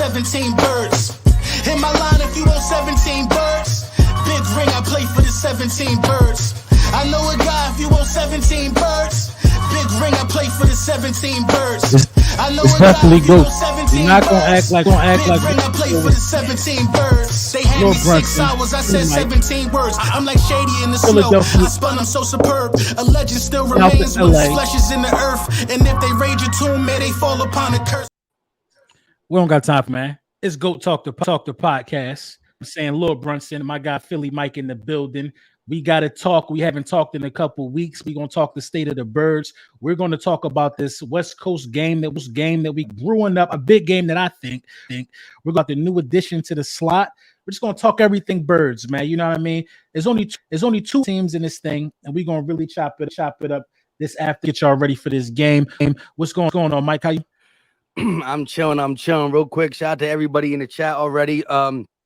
17 birds. In my line, if you want 17 birds. Big ring, I play for the 17 birds. I know a guy if you want 17 birds. Big ring, I play for the 17 birds. I know a guy if you want 17 birds. Not gonna act like Big ring, I play for the 17 birds. They had me 6 hours, I said 17 words. I'm like Shady in the snow. I spun, I'm so superb. A legend still remains when his flesh is in the earth. And if they raid your tomb, may they fall upon a curse. We don't got time for, man. It's Goat Talk the podcast. I'm saying Lord Brunson, my guy Philly Mike in the building. We got to talk. We haven't talked in a couple weeks. We're going to talk the state of the birds. We're going to talk about this West Coast game that we brewing up, a big game that I think we're got the new addition to the slot. We're just going to talk everything birds, man. You know what I mean? There's only 2 teams in this thing, and we're going to really chop it up this after. Get y'all ready for this game. What's going on, Mike? How you? I'm chilling real quick. Shout out to everybody in the chat already.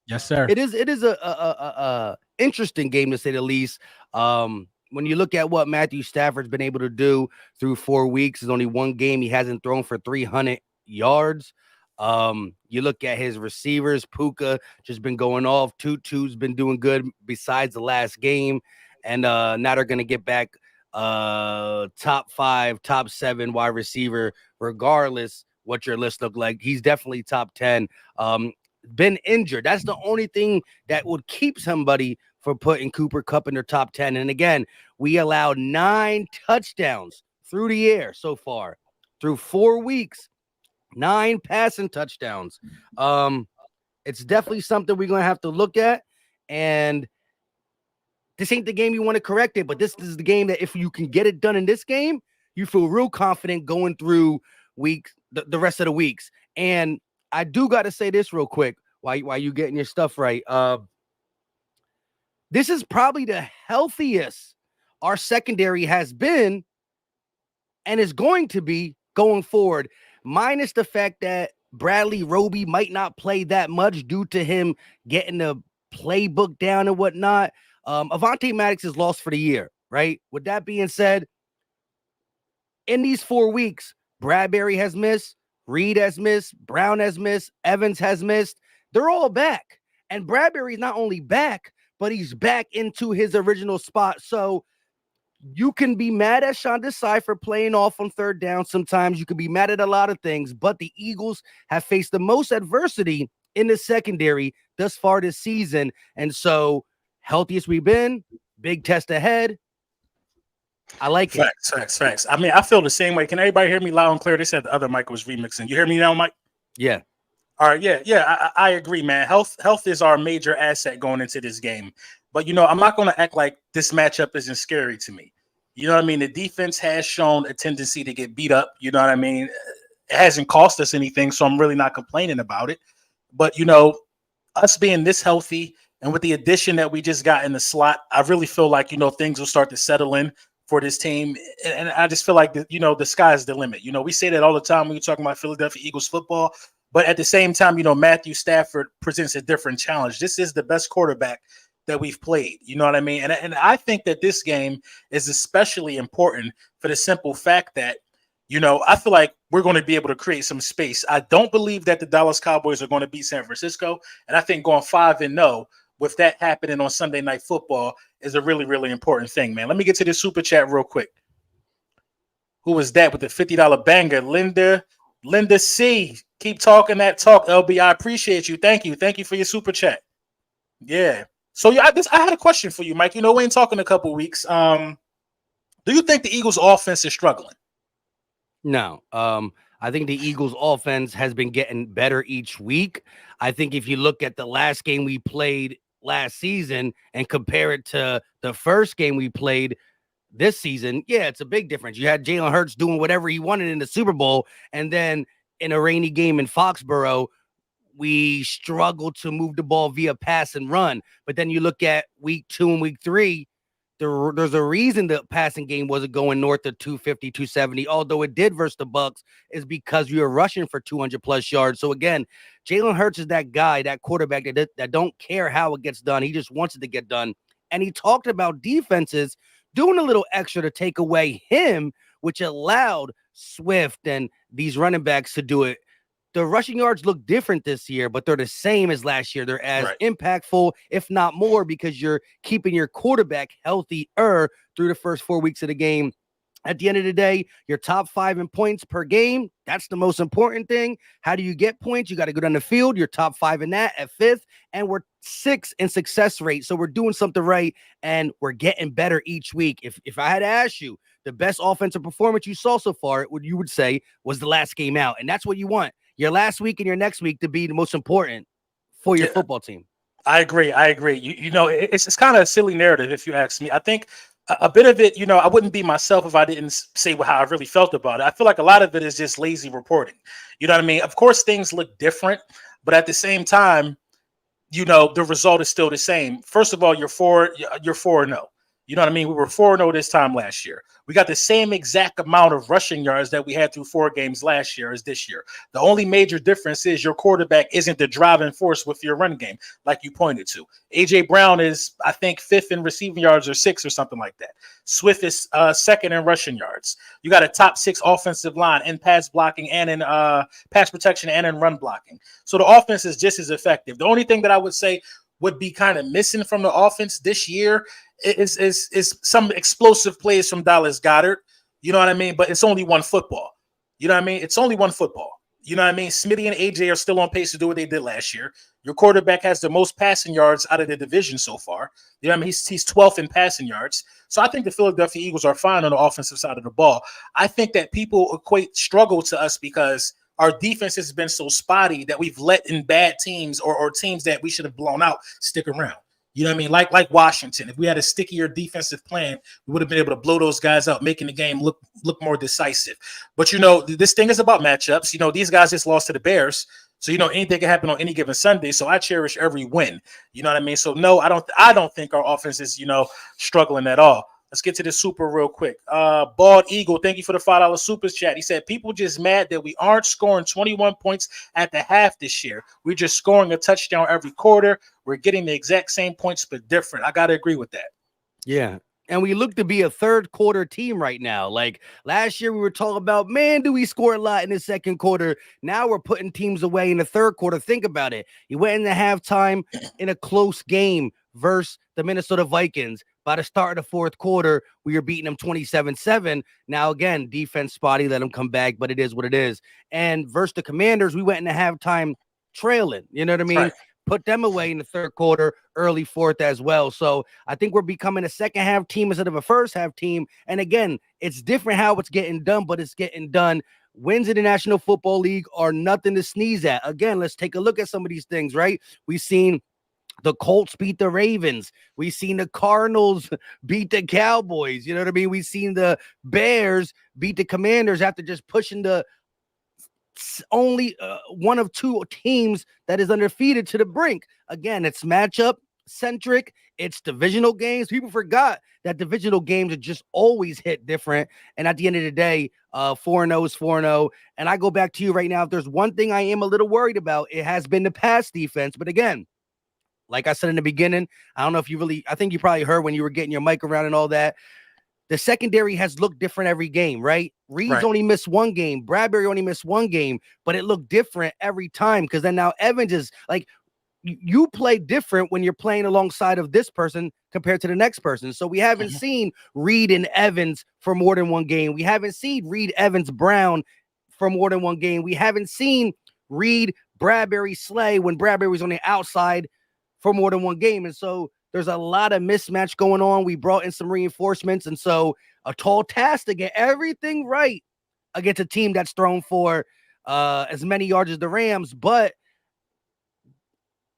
Yes, sir. It is a interesting game to say the least. When you look at what Matthew Stafford's been able to do through 4 weeks, there's only one game he hasn't thrown for 300 yards. You look at his receivers, Puka just been going off. Tutu's been doing good besides the last game, and now they're gonna get back top 5, top 7 wide receiver, regardless what your list look like. He's definitely top 10. Been injured. That's the only thing that would keep somebody for putting Cooper Kupp in their top 10. And again, we allowed 9 touchdowns through the air so far through 4 weeks, 9 passing touchdowns. It's definitely something we're going to have to look at. And this ain't the game you want to correct it, but this is the game that if you can get it done in this game, you feel real confident going through the rest of the weeks. And I do got to say this real quick while you getting your stuff right. This is probably the healthiest our secondary has been and is going to be going forward, minus the fact that Bradley Roby might not play that much due to him getting the playbook down and whatnot. Avonte Maddox is lost for the year, right? With that being said, in these 4 weeks, Bradbury has missed, Reed has missed, Brown has missed, Evans has missed. They're all back. And Bradbury's not only back, but he's back into his original spot. So you can be mad at Sean Desai for playing off on third down sometimes. You can be mad at a lot of things, but the Eagles have faced the most adversity in the secondary thus far this season. And so healthiest we've been, big test ahead. I like it. Facts. I mean, I feel the same way. Can everybody hear me loud and clear? They said the other mic was remixing. You hear me now, Mike? Yeah. All right. Yeah. I agree, man. Health is our major asset going into this game. But, I'm not going to act like this matchup isn't scary to me. You know what I mean? The defense has shown a tendency to get beat up. You know what I mean? It hasn't cost us anything, so I'm really not complaining about it. But, us being this healthy and with the addition that we just got in the slot, I really feel like, things will start to settle in for this team. And I just feel like, the sky is the limit. We say that all the time when you're talking about Philadelphia Eagles football. But at the same time, Matthew Stafford presents a different challenge. This is the best quarterback that we've played. You know what I mean? And I think that this game is especially important for the simple fact that, I feel like we're going to be able to create some space. I don't believe that the Dallas Cowboys are going to beat San Francisco. And I think going 5-0 with that happening on Sunday Night Football is a really, really important thing, man. Let me get to this super chat real quick. Who was that with the $50 banger? Linda C. Keep talking that talk, LB. I appreciate you. Thank you. Thank you for your super chat. Yeah. So I had a question for you, Mike. We ain't talking a couple weeks. Do you think the Eagles offense is struggling? No. I think the Eagles offense has been getting better each week. I think if you look at the last game we played last season and compare it to the first game we played this season, yeah, it's a big difference. You had Jalen Hurts doing whatever he wanted in the Super Bowl, and then in a rainy game in Foxborough, we struggled to move the ball via pass and run. But then you look at week 2 and week 3, there's a reason the passing game wasn't going north of 250, 270, although it did versus the Bucks, is because we were rushing for 200 plus yards. So again, Jalen Hurts is that guy, that quarterback that don't care how it gets done. He just wants it to get done. And he talked about defenses doing a little extra to take away him, which allowed Swift and these running backs to do it. the rushing yards look different this year, but they're the same as last year. They're as impactful, if not more, because you're keeping your quarterback healthier through the first 4 weeks of the game. At the end of the day, you're top 5 in points per game. That's the most important thing. How do you get points? You got to go down the field. You're top 5 in that at 5th, and we're 6th in success rate. So we're doing something right, and we're getting better each week. If I had to ask you, the best offensive performance you saw so far, what you would say was the last game out, and that's what you want. Your last week and your next week to be the most important for your football team. I agree. You know, it's kind of a silly narrative if you ask me. I think a bit of it, you know, I wouldn't be myself if I didn't say how I really felt about it. I feel like a lot of it is just lazy reporting. You know what I mean? Of course, things look different, but at the same time, you know, the result is still the same. First of all, you're 4-0. You know what I mean? We were 4-0 this time last year. We got the same exact amount of rushing yards that we had through 4 games last year as this year. The only major difference is your quarterback isn't the driving force with your run game, like you pointed to. A.J. Brown is, I think, 5th in receiving yards or 6th or something like that. Swift is 2nd in rushing yards. You got a top 6 offensive line in pass blocking and in pass protection and in run blocking. So the offense is just as effective. The only thing that I would say would be kind of missing from the offense this year is some explosive plays from Dallas Goedert. You know what I mean? But it's only one football. You know what I mean? It's only one football. You know what I mean? Smitty and AJ are still on pace to do what they did last year. Your quarterback has the most passing yards out of the division so far. You know what I mean? He's 12th in passing yards. So I think the Philadelphia Eagles are fine on the offensive side of the ball. I think that people equate struggle to us because our defense has been so spotty that we've let in bad teams or teams that we should have blown out stick around. You know what I mean? Like Washington. If we had a stickier defensive plan, we would have been able to blow those guys out, making the game look more decisive. But, you know, this thing is about matchups. You know, these guys just lost to the Bears. So, you know, anything can happen on any given Sunday. So I cherish every win. You know what I mean? So, no, I don't think our offense is, you know, struggling at all. Let's get to the super real quick. Bald Eagle, thank you for the $5 super chat. He said, people just mad that we aren't scoring 21 points at the half this year. We're just scoring a touchdown every quarter. We're getting the exact same points, but different. I got to agree with that. Yeah. And we look to be a third quarter team right now. Like last year, we were talking about, man, do we score a lot in the second quarter? Now we're putting teams away in the third quarter. Think about it. You went into halftime in a close game versus the Minnesota Vikings. By the start of the fourth quarter, we were beating them 27-7. Now, again, defense spotty, let them come back, but it is what it is. And versus the Commanders, we went into halftime trailing. You know what I mean? Right. Put them away in the third quarter, early fourth as well. So I think we're becoming a second half team instead of a first half team. And again, it's different how it's getting done, but it's getting done. Wins in the National Football League are nothing to sneeze at. Again, let's take a look at some of these things, right? We've seen the Colts beat the Ravens. We've seen the Cardinals beat the Cowboys. You know what I mean? We've seen the Bears beat the Commanders after just pushing the only one of 2 teams that is undefeated to the brink. Again, it's matchup centric. It's divisional games. People forgot that divisional games are just always hit different. And at the end of the day, 4-0 is 4-0. And I go back to you right now. If there's one thing I am a little worried about, it has been the pass defense. But again, like I said in the beginning, I don't know if you really, I think you probably heard when you were getting your mic around and all that. The secondary has looked different every game, right? Reed's only missed 1 game. Bradbury only missed 1 game, but it looked different every time because then now Evans is like, you play different when you're playing alongside of this person compared to the next person. So we haven't seen Reed and Evans for more than 1 game. We haven't seen Reed, Evans, Brown for more than 1 game. We haven't seen Reed, Bradbury, Slay when Bradbury was on the outside for more than 1 game. And so there's a lot of mismatch going on. We brought in some reinforcements. And so a tall task to get everything right against a team that's thrown for as many yards as the Rams. But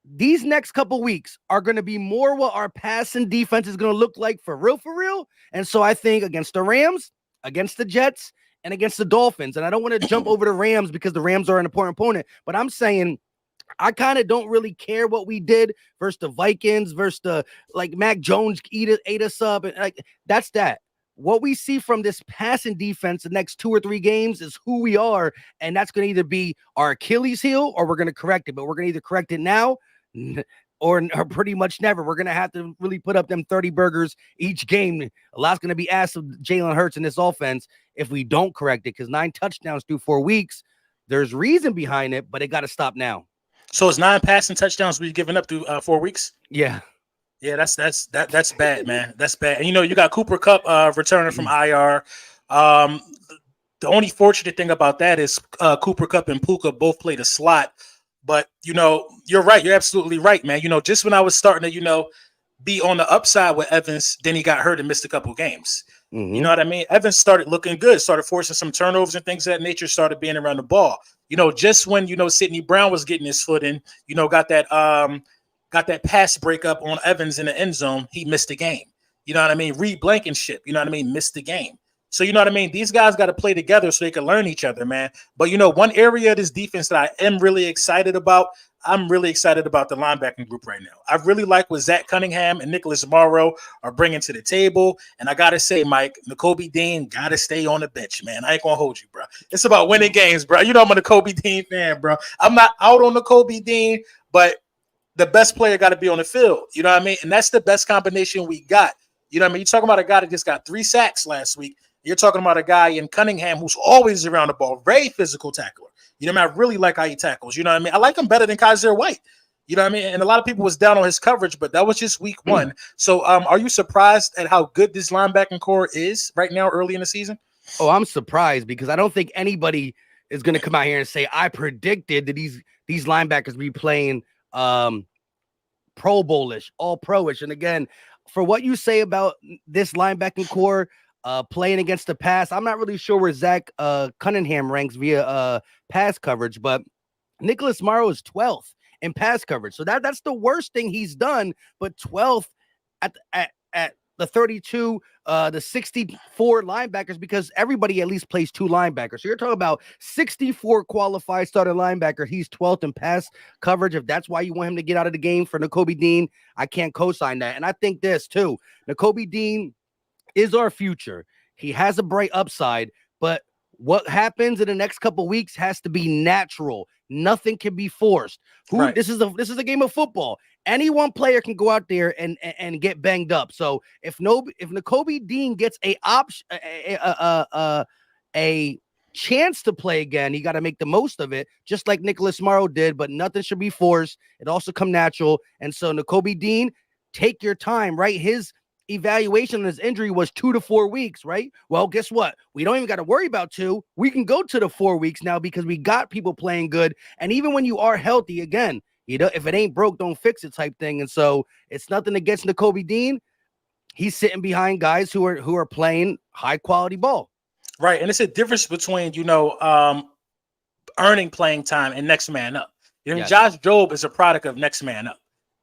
these next couple weeks are going to be more what our passing defense is going to look like for real. And so I think against the Rams, against the Jets, and against the Dolphins, and I don't want to jump over the Rams because the Rams are an important opponent, but I'm saying I kind of don't really care what we did versus the Vikings, versus the like Mac Jones ate us up. And like that's that. What we see from this passing defense the next 2 or 3 games is who we are. And that's going to either be our Achilles heel or we're going to correct it. But we're going to either correct it now or pretty much never. We're going to have to really put up them 30 burgers each game. A lot's going to be asked of Jalen Hurts in this offense if we don't correct it because 9 touchdowns through 4 weeks. There's reason behind it, but it got to stop now. So it's 9 passing touchdowns we've given up through 4 weeks. Yeah. Yeah, that's bad, man. That's bad. And you got Cooper Kupp returning from IR. The only fortunate thing about that is Cooper Kupp and Puka both played a slot. But you're right. You're absolutely right, man. Just when I was starting to be on the upside with Evans, then he got hurt and missed a couple games. Mm-hmm. You know what I mean? Evans started looking good, started forcing some turnovers and things of that nature, started being around the ball. Just when Sidney Brown was getting his foot in, got that pass breakup on Evans in the end zone, he missed the game. You know what I mean? Reed Blankenship, missed the game. So you know what I mean? These guys got to play together so they can learn each other, man. But one area of this defense that I am really excited about, I'm really excited about the linebacking group right now. I really like what Zach Cunningham and Nicholas Morrow are bringing to the table. And I got to say, Mike, Nakobe Dean got to stay on the bench, man. I ain't going to hold you, bro. It's about winning games, bro. I'm a Nakobe Dean fan, bro. I'm not out on Nakobe Dean, but the best player got to be on the field. You know what I mean? And that's the best combination we got. You know what I mean? You're talking about a guy that just got 3 sacks last week. You're talking about a guy in Cunningham who's always around the ball, very physical tackler. I really like how he tackles. You know what I mean? I like him better than Kaiser White. You know what I mean? And a lot of people was down on his coverage, but that was just week 1. So are you surprised at how good this linebacking core is right now early in the season? Oh, I'm surprised because I don't think anybody is going to come out here and say, I predicted that these linebackers be playing Pro Bowl-ish, all pro-ish. And again, for what you say about this linebacking core, playing against the pass, I'm not really sure where Zach Cunningham ranks via pass coverage, but Nicholas Morrow is 12th in pass coverage. So that's the worst thing he's done, but 12th at the 32, the 64 linebackers, because everybody at least plays 2 linebackers. So you're talking about 64 qualified starting linebackers. He's 12th in pass coverage. If that's why you want him to get out of the game for Nakobe Dean, I can't co-sign that. And I think this too, Nakobe Dean is our future. He has a bright upside, but what happens in the next couple of weeks has to be natural. Nothing can be forced. Right. This is a game of football. Any one player can go out there and get banged up. So if Nakobe Dean gets a chance to play again, he got to make the most of it, just like Nicholas Morrow did. But nothing should be forced. It also come natural. And so Nakobe Dean, take your time. Right, his evaluation of his injury was 2 to 4 weeks, right? Well, guess what? We don't even got to worry about 2. We can go to the 4 weeks now because we got people playing good. And even when you are healthy, again, if it ain't broke, don't fix it type thing. And so it's nothing against Nakobe Dean. He's sitting behind guys who are playing high quality ball. Right. And it's a difference between, earning playing time and next man up. Yes. Josh Jobe is a product of next man up.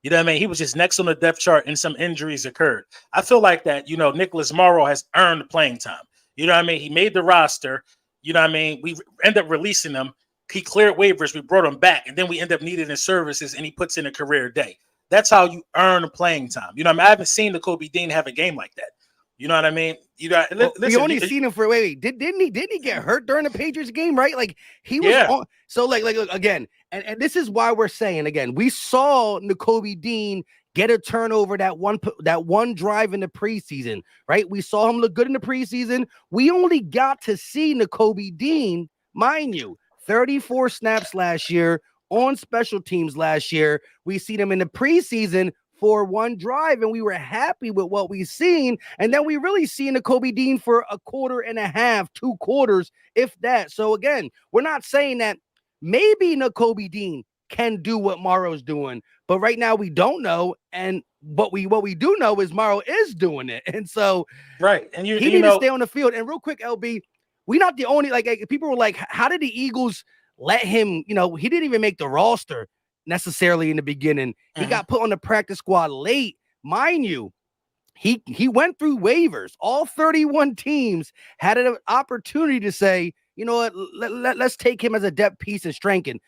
You know what I mean? He was just next on the depth chart and some injuries occurred. I feel like that, Nicholas Morrow has earned playing time. You know what I mean? He made the roster. You know what I mean? We end up releasing him. He cleared waivers. We brought him back. And then we end up needing his services, and he puts in a career day. That's how you earn playing time. You know what I mean? I haven't seen Nakobe Dean have a game like that. You know what I mean? We only seen him for didn't he get hurt during the Patriots game, right? Like he was on. So like again, and this is why we're saying again, we saw Nakobe Dean get a turnover that one drive in the preseason, right? We saw him look good in the preseason. We only got to see Nakobe Dean, mind you, 34 snaps last year on special teams last year. We see them in the preseason for one drive, and we were happy with what we've seen. And then we really see Nakobe Dean for a quarter and a half, 2 quarters, if that. So again, we're not saying that maybe Nakobe Dean can do what Morrow's doing, but right now we don't know. And what we do know is Morrow is doing it. And so right. And he need to stay on the field. And real quick, LB, we're not the only, like people were like, how did the Eagles let him, he didn't even make the roster necessarily in the beginning. He got put on the practice squad late. Mind you, he went through waivers. All 31 teams had an opportunity to say, you know what, let's take him as a depth piece and strengthen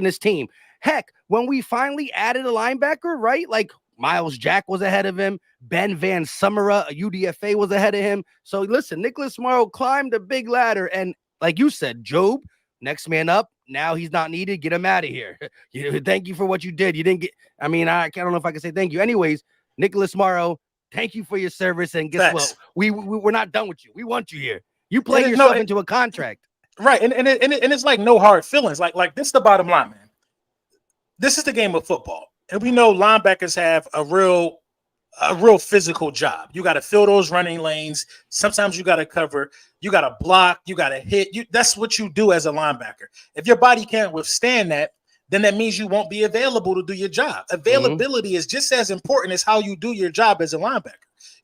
his team. Heck, when we finally added a linebacker, right? Like Miles Jack was ahead of him. Ben Van Sumera, a UDFA, was ahead of him. So listen, Nicholas Morrow climbed the big ladder. And like you said, Job, next man up. Now he's not needed. Get him out of here. Thank you for what you did. You didn't get, I don't know if I can say thank you. Anyways, Nicholas Morrow, thank you for your service. And guess what? We're not done with you. We want you here. You play yourself into a contract. Right, and it's like no hard feelings. Like this is the bottom line, man. This is the game of football, and we know linebackers have a real physical job. You got to fill those running lanes. Sometimes you got to cover. You got to block. You got to hit. That's what you do as a linebacker. If your body can't withstand that, then that means you won't be available to do your job. Availability is just as important as how you do your job as a linebacker.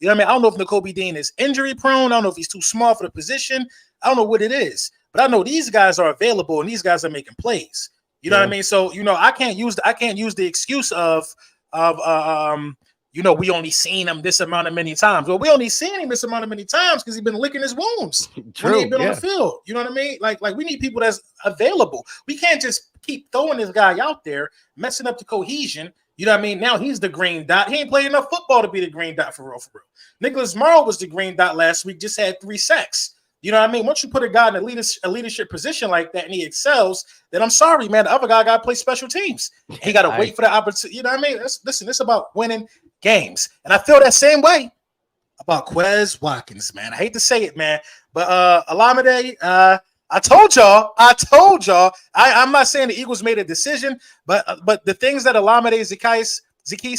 You know what I mean? I don't know if Nakobe Dean is injury prone. I don't know if he's too small for the position. I don't know what it is, but I know these guys are available and these guys are making plays. You know what I mean? So I can't use the excuse of we only seen him this amount of many times. Well, we only seen him this amount of many times because he's been licking his wounds when he's been on the field. You know what I mean? Like we need people that's available. We can't just keep throwing this guy out there, messing up the cohesion. You know what I mean? Now he's the green dot. He ain't played enough football to be the green dot for real. Nicholas Morrow was the green dot last week, just had 3 sacks. You know what I mean? Once you put a guy in a leadership position like that and he excels, then I'm sorry, man. The other guy got to play special teams. He got to wait for the opportunity. You know what I mean? Listen, it's about winning games. And I feel that same way about Quez Watkins, man. I hate to say it, man. But Olamide, I told y'all. I'm not saying the Eagles made a decision, but the things that Olamide Zaccheaus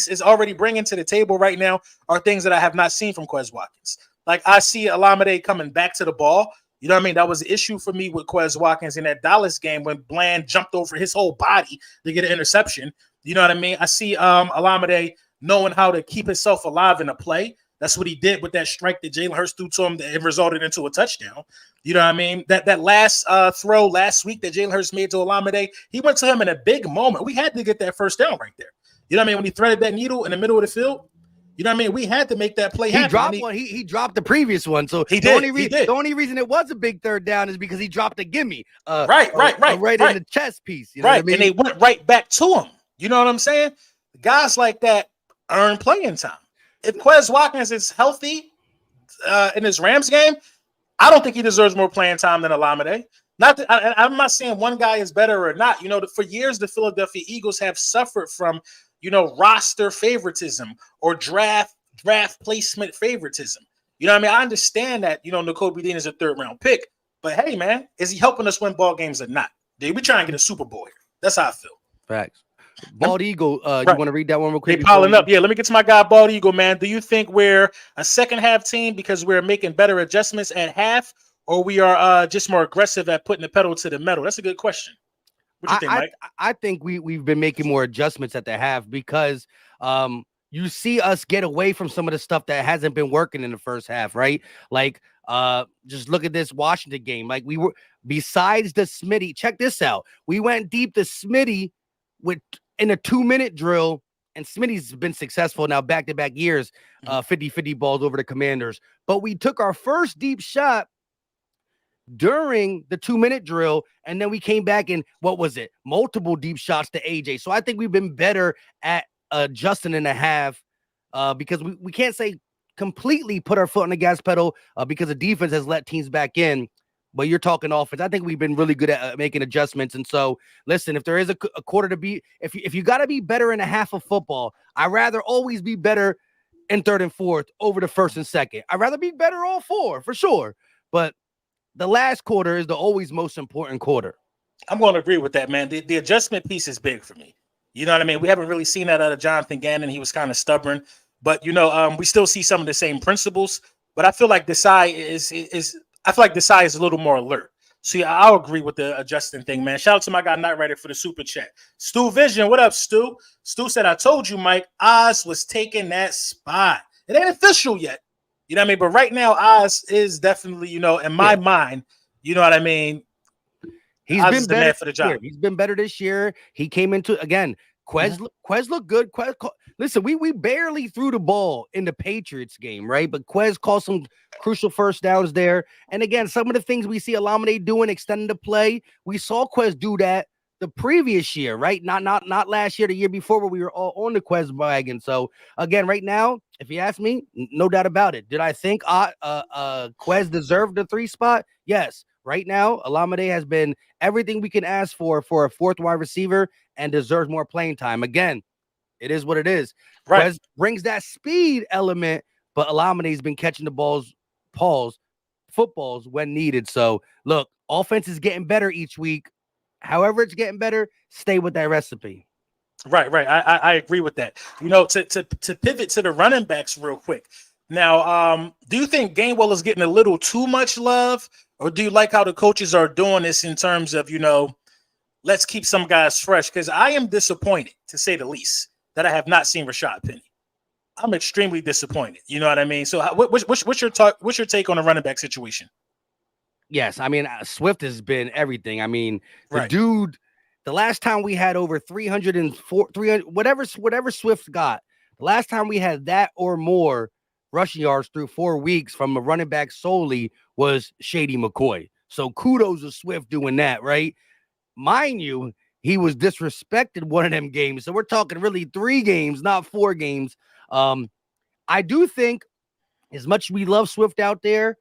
is already bringing to the table right now are things that I have not seen from Quez Watkins. Like I see Olamide coming back to the ball. You know what I mean? That was the issue for me with Quez Watkins in that Dallas game when Bland jumped over his whole body to get an interception. You know what I mean? I see Olamide knowing how to keep himself alive in a play. That's what he did with that strike that Jalen Hurts threw to him that it resulted into a touchdown. You know what I mean? That last throw last week that Jalen Hurts made to Olamide, he went to him in a big moment. We had to get that first down right there. You know what I mean? When he threaded that needle in the middle of the field, you know what I mean? We had to make that play happen. He dropped one. He dropped the previous one. So the only reason it was a big third down is because he dropped a gimme. Right in the chest piece. You know what I mean? And they went right back to him. You know what I'm saying? Guys like that earn playing time. If Quez Watkins is healthy in his Rams game, I don't think he deserves more playing time than Olamide. I'm not saying one guy is better or not. You know, for years the Philadelphia Eagles have suffered from roster favoritism or draft placement favoritism. You know what I mean? I understand that, Nakobe Dean is a 3rd-round pick, but hey, man, is he helping us win ball games or not? Dude, we trying to get a Super Bowl here. That's how I feel. Facts. Bald Eagle, you want to read that one real quick? They piling up. Yeah, let me get to my guy, Bald Eagle, man. Do you think we're a second-half team because we're making better adjustments at half, or we are just more aggressive at putting the pedal to the metal? That's a good question. What do you think, Mike? I think we've been making more adjustments at the half because you see us get away from some of the stuff that hasn't been working in the first half, right? Like just look at this Washington game. Like we were, besides the Smitty, check this out. We went deep to Smitty in a 2-minute drill, and Smitty's been successful now back-to-back years, 50-50 balls over the Commanders. But we took our first deep shot during the 2-minute drill, and then we came back and multiple deep shots to AJ. So I think we've been better at adjusting in the half because we can't say completely put our foot on the gas pedal because the defense has let teams back in. But you're talking offense. I think we've been really good at making adjustments. And so, listen, if there is a quarter to be, if you got to be better in a half of football, I'd rather always be better in 3rd and 4th over the 1st and 2nd. I'd rather be better all 4 for sure. But the last quarter is the always most important quarter. I'm going to agree with that, man. The adjustment piece is big for me. You know what I mean? We haven't really seen that out of Jonathan Gannon. He was kind of stubborn, but we still see some of the same principles. But I feel like Desai is a little more alert. So yeah, I'll agree with the adjusting thing, man. Shout out to my guy Night Rider for the super chat. Stu Vision, what up, Stu? Stu said, I told you, Mike, Oz was taking that spot. It ain't official yet. You know what I mean? But right now, Oz is definitely, in my mind, you know what I mean? He's Oz been is the better man for the job. He's been better this year. He came into, again, Quez looked good. Listen, we barely threw the ball in the Patriots game, right? But Quez called some crucial first downs there. And again, some of the things we see Olamide doing, extending the play, we saw Quez do that the previous year, right? Not last year, the year before, where we were all on the Quez wagon. So again, right now, if you ask me, no doubt about it. Did I think Quez deserved the 3 spot? Yes. Right now, Olamide has been everything we can ask for a 4th wide receiver and deserves more playing time. Again, it is what it is. Right. Quez brings that speed element, but Olamide's been catching the balls footballs when needed. So look, offense is getting better each week. However it's getting better, stay with that recipe. Right. I agree with that. To pivot to the running backs real quick. Now, do you think Gainwell is getting a little too much love, or do you like how the coaches are doing this in terms of, let's keep some guys fresh? Because I am disappointed, to say the least, that I have not seen Rashad Penny. I'm extremely disappointed. You know what I mean? So what's your take on the running back situation? Yes, I mean, Swift has been everything. I mean, the Right. dude, the last time we had over 300, whatever Swift got, the last time we had that or more rushing yards through 4 weeks from a running back solely was Shady McCoy. So kudos to Swift doing that, right? Mind you, he was disrespected one of them games. So we're talking really 3 games, not 4 games. I do think, as much as we love Swift out there,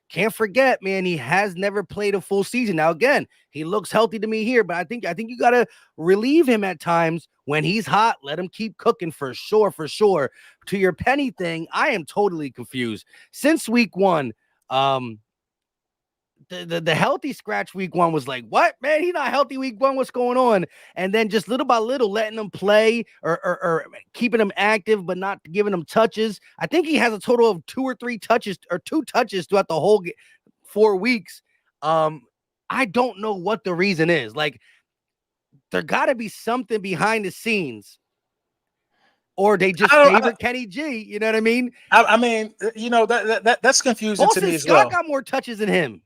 can't forget, man, he has never played a full season. Now, again, he looks healthy to me here, but I think you got to relieve him at times when he's hot. Let him keep cooking for sure. To your Penny thing, I am totally confused. Since week 1, the healthy scratch week 1 was like, what, man? He's not healthy week 1. What's going on? And then just little by little letting him play or keeping him active, but not giving him touches. I think he has a total of 2 or 3 touches or 2 touches throughout the whole 4 weeks. I don't know what the reason is. Like, there got to be something behind the scenes, or they just favorite Kenny G. You know what I mean? I mean, that's confusing to me as well. Scott got more touches than him.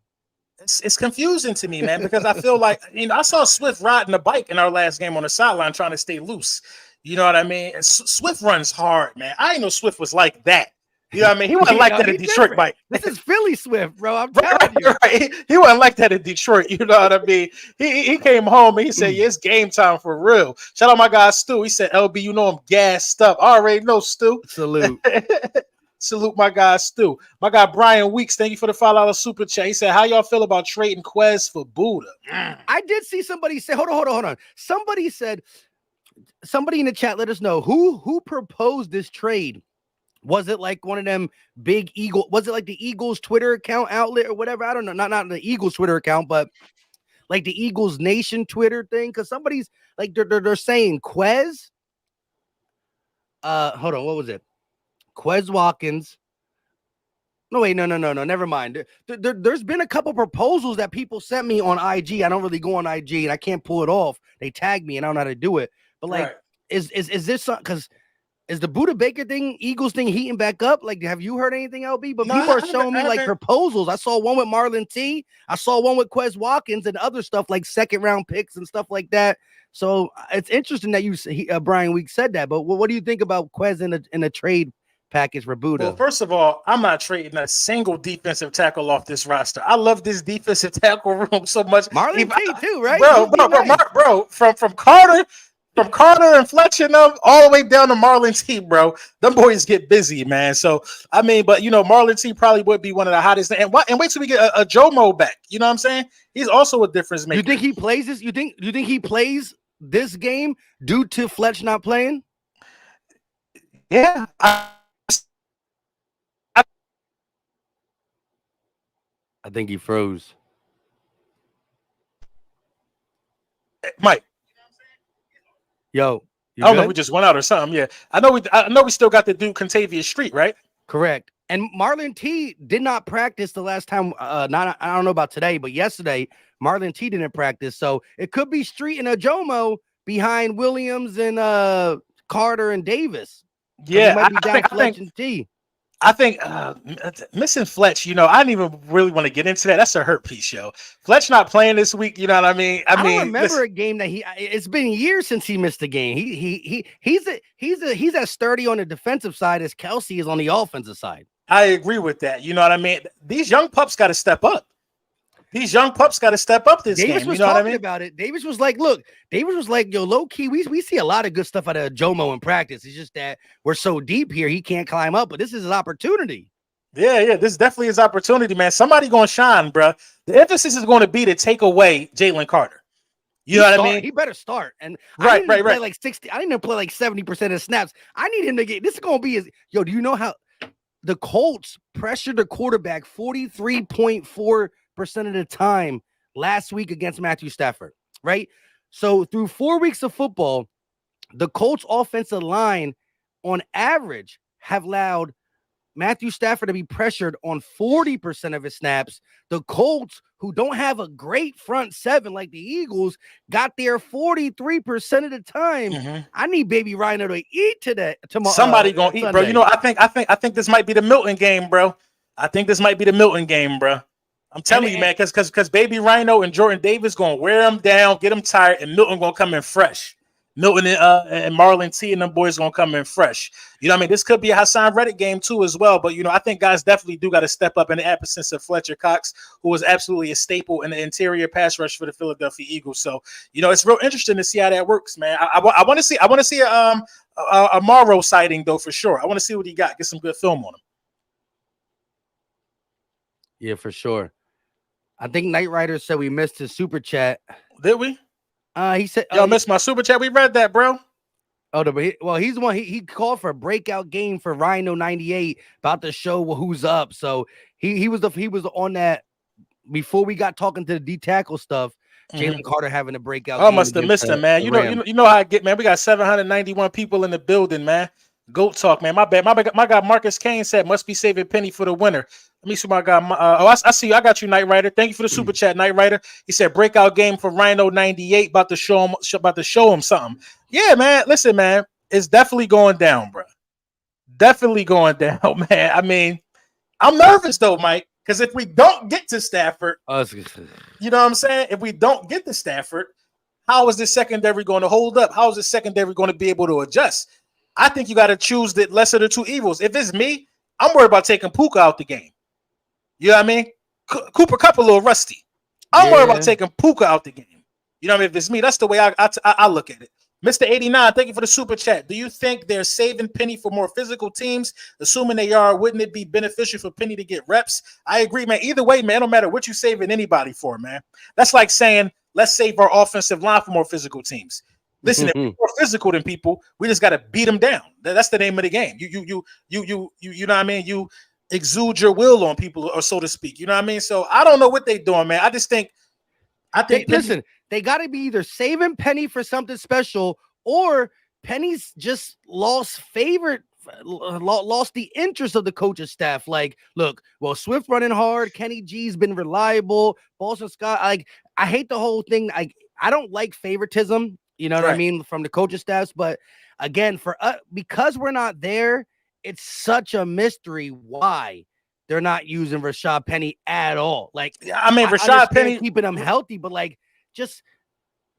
It's confusing to me, man, because I feel like, I saw Swift riding the bike in our last game on the sideline trying to stay loose. You know what I mean? Swift runs hard, man. I didn't know Swift was like that. You know what I mean? He wasn't like that at Detroit bike. This is Philly Swift, bro. I'm telling you. Right. He wasn't like that at Detroit. You know what I mean? He came home and he said, yeah, it's game time for real. Shout out my guy, Stu. He said, LB, I'm gassed up. I already know, Stu. Salute. Salute my guy, Stu. My guy, Brian Weeks, thank you for the $5 super chat. He said, how y'all feel about trading Quez for Buddha? I did see somebody say, hold on. Somebody in the chat, let us know who proposed this trade. Was it like one of them big Eagle? Was it like the Eagles Twitter account outlet or whatever? I don't know. Not the Eagles Twitter account, but like the Eagles Nation Twitter thing. Because somebody's like, they're saying Quez. Hold on. What was it? Quez Watkins. No, wait, no. Never mind. There's been a couple proposals that people sent me on IG. I don't really go on IG and I can't pull it off. They tag me and I don't know how to do it. But like, right. Is this because is the Buddha Baker thing, Eagles thing heating back up? Like, have you heard anything, LB? But people are showing me like proposals. I saw one with Marlon T. I saw one with Quez Watkins and other stuff like 2nd round picks and stuff like that. So it's interesting that Brian Weeks said that. But what do you think about Quez in a trade package for Buddha? Well, first of all, I'm not trading a single defensive tackle off this roster. I love this defensive tackle room so much. Marlon T too, right? Bro, from Carter and Fletcher and them all the way down to Marlon T, bro. Them boys get busy, man. So I mean, but Marlon T probably would be one of the hottest. And wait till we get a Jomo back. You know what I'm saying? He's also a difference maker. You think he plays this? You think he plays this game due to Fletch not playing? Yeah. I think he froze. Mike. Yo, I don't know. We just went out or something. Yeah, I know. We still got the dude Contavious Street, right? Correct. And Marlon T did not practice the last time. I don't know about today, but yesterday Marlon T didn't practice. So it could be Street and Ajomo behind Williams and Carter and Davis. Yeah, might be down Fletch and T. I think missing Fletch, I didn't even really want to get into that. That's a hurt piece, yo. Fletch not playing this week, you know what I mean? I don't remember a game that it's been years since he missed a game. He's as sturdy on the defensive side as Kelsey is on the offensive side. I agree with that. You know what I mean? These young pups got to step up. These young pups got to step up this Davis game. Was you know talking what I mean? About it. Davis was like, yo, low key, we see a lot of good stuff out of Jomo in practice. It's just that we're so deep here, he can't climb up, but this is an opportunity. Yeah, this definitely is opportunity, man. Somebody going to shine, bro. The emphasis is going to be to take away Jalen Carter. You know what I mean? He better start. And right. Play like 60. I didn't even play like 70% of snaps. I need him to get, this is going to be his, yo, do you know how the Colts pressured the quarterback 43.4% of the time last week against Matthew Stafford, right? So through 4 weeks of football, the Colts offensive line on average have allowed Matthew Stafford to be pressured on 40% of his snaps. The Colts, who don't have a great front seven like the Eagles, got there 43% of the time. Mm-hmm. I need Baby Rhino to eat today. Tomorrow, somebody gonna eat, Sunday. bro. You know, I think this might be the Milton game, bro. I think this might be the Milton game, bro. I'm telling you, man, because Baby Rhino and Jordan Davis gonna wear him down, get him tired, and Milton gonna come in fresh. Milton and Marlon T and them boys gonna come in fresh. You know what I mean? This could be a Hassan Reddick game too as well. But, you know, I think guys definitely do got to step up in the absence of Fletcher Cox, who was absolutely a staple in the interior pass rush for the Philadelphia Eagles. So, you know, it's real interesting to see how that works, man. I want to see a Morrow sighting, though, for sure. I want to see what he got. Get some good film on him. Yeah, for sure. I think Knight Rider said we missed his super chat. Did we? He said, Y'all missed my super chat. We read that, bro. Oh, he's the one. He called for a breakout game for Rhino 98 about to show who's up. So he was on that before we got talking to the D tackle stuff. Jalen Carter having a breakout. I must have missed him, man. You know how I get, man. We got 791 people in the building, man. Goat talk, man. My bad. My guy Marcus Kane said must be saving Penny for the winner. Let me see my guy. I see you. I got you, Knight Rider. Thank you for the super chat, Knight Rider. He said breakout game for Rhino 98. About to show him something. Yeah, man. Listen, man. It's definitely going down, bro. Definitely going down, man. I mean, I'm nervous though, Mike, because if we don't get to Stafford, you know what I'm saying? If we don't get to Stafford, how is this secondary going to hold up? How is this secondary going to be able to adjust? I think you got to choose the lesser of the two evils. If it's me, I'm worried about taking Puka out the game. You know what I mean? Cooper Kupp a little rusty. I'm worried about taking Puka out the game. You know what I mean? If it's me, that's the way I look at it. Mr. 89, thank you for the super chat. Do you think they're saving Penny for more physical teams? Assuming they are, wouldn't it be beneficial for Penny to get reps? I agree, man. Either way, man, no matter what you're saving anybody for, man. That's like saying, let's save our offensive line for more physical teams. Listen, if we're more physical than people, we just got to beat them down. That's the name of the game. You know what I mean? You exude your will on people, or so to speak. You know what I mean? So I don't know what they're doing, man. I think listen, they got to be either saving Penny for something special, or Penny's just lost the interest of the coaching staff. Like, look, well, Swift running hard, Kenny G's been reliable, Boston Scott. Like, I hate the whole thing. I don't like favoritism. You know what I mean, from the coaching staffs. But again, for us, because we're not there, it's such a mystery why they're not using Rashad Penny at all. Like, I mean, Rashad Penny keeping him healthy, but like, just,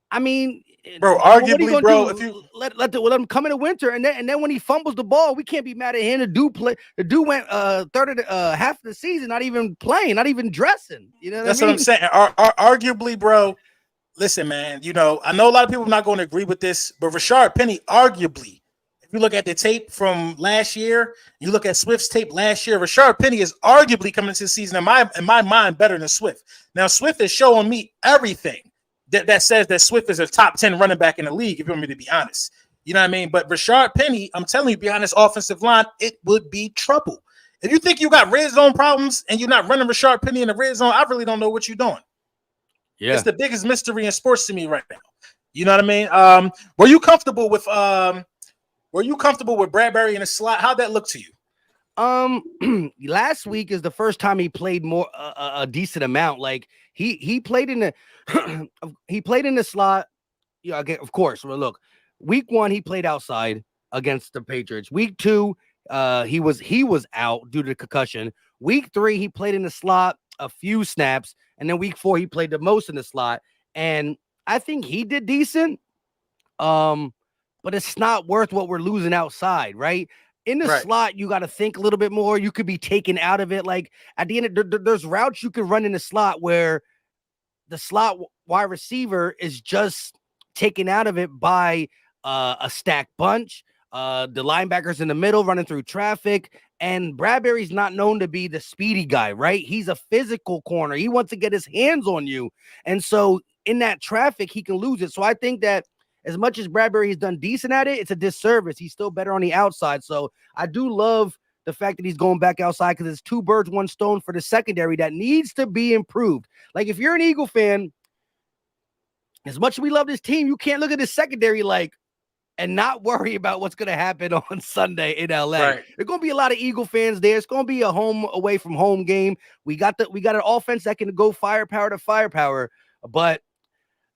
I mean, bro, arguably, bro, if you let him come in the winter, and then when he fumbles the ball, we can't be mad at him. The dude went third of half of the season, not even playing, not even dressing. You know, what I'm saying. Arguably, bro. Listen, man, you know, I know a lot of people are not going to agree with this, but Rashad Penny, arguably, if you look at the tape from last year, you look at Swift's tape last year, Rashad Penny is arguably coming into the season, in my mind, better than Swift. Now, Swift is showing me everything that says that Swift is a top 10 running back in the league, if you want me to be honest. You know what I mean? But Rashad Penny, I'm telling you, behind this offensive line, it would be trouble. If you think you got red zone problems and you're not running Rashad Penny in the red zone, I really don't know what you're doing. Yeah. It's the biggest mystery in sports to me right now. You know what I mean? Were you comfortable with Bradbury in the slot? How'd that look to you? Last week is the first time he played more a decent amount. Like he played in the he played in the slot. Yeah, again, of course. Well, look, week 1 he played outside against the Patriots. Week 2, he was out due to concussion. Week 3 he played in the slot a few snaps, and then week 4 he played the most in the slot, and I think he did decent. But it's not worth what we're losing outside, right? In the slot, you got to think a little bit more. You could be taken out of it. Like at the end, there's routes you can run in the slot where the slot wide receiver is just taken out of it by a stacked bunch. The linebackers in the middle running through traffic. And Bradbury's not known to be the speedy guy, right? He's a physical corner. He wants to get his hands on you. And so in that traffic, he can lose it. So I think that as much as Bradbury has done decent at it, it's a disservice. He's still better on the outside. So I do love the fact that he's going back outside because it's 2 birds, 1 stone for the secondary that needs to be improved. Like, if you're an Eagle fan, as much as we love this team, you can't look at the secondary and not worry about what's going to happen on Sunday in LA. Right. There's going to be a lot of Eagle fans there. It's going to be a home away from home game. We got an offense that can go firepower to firepower, but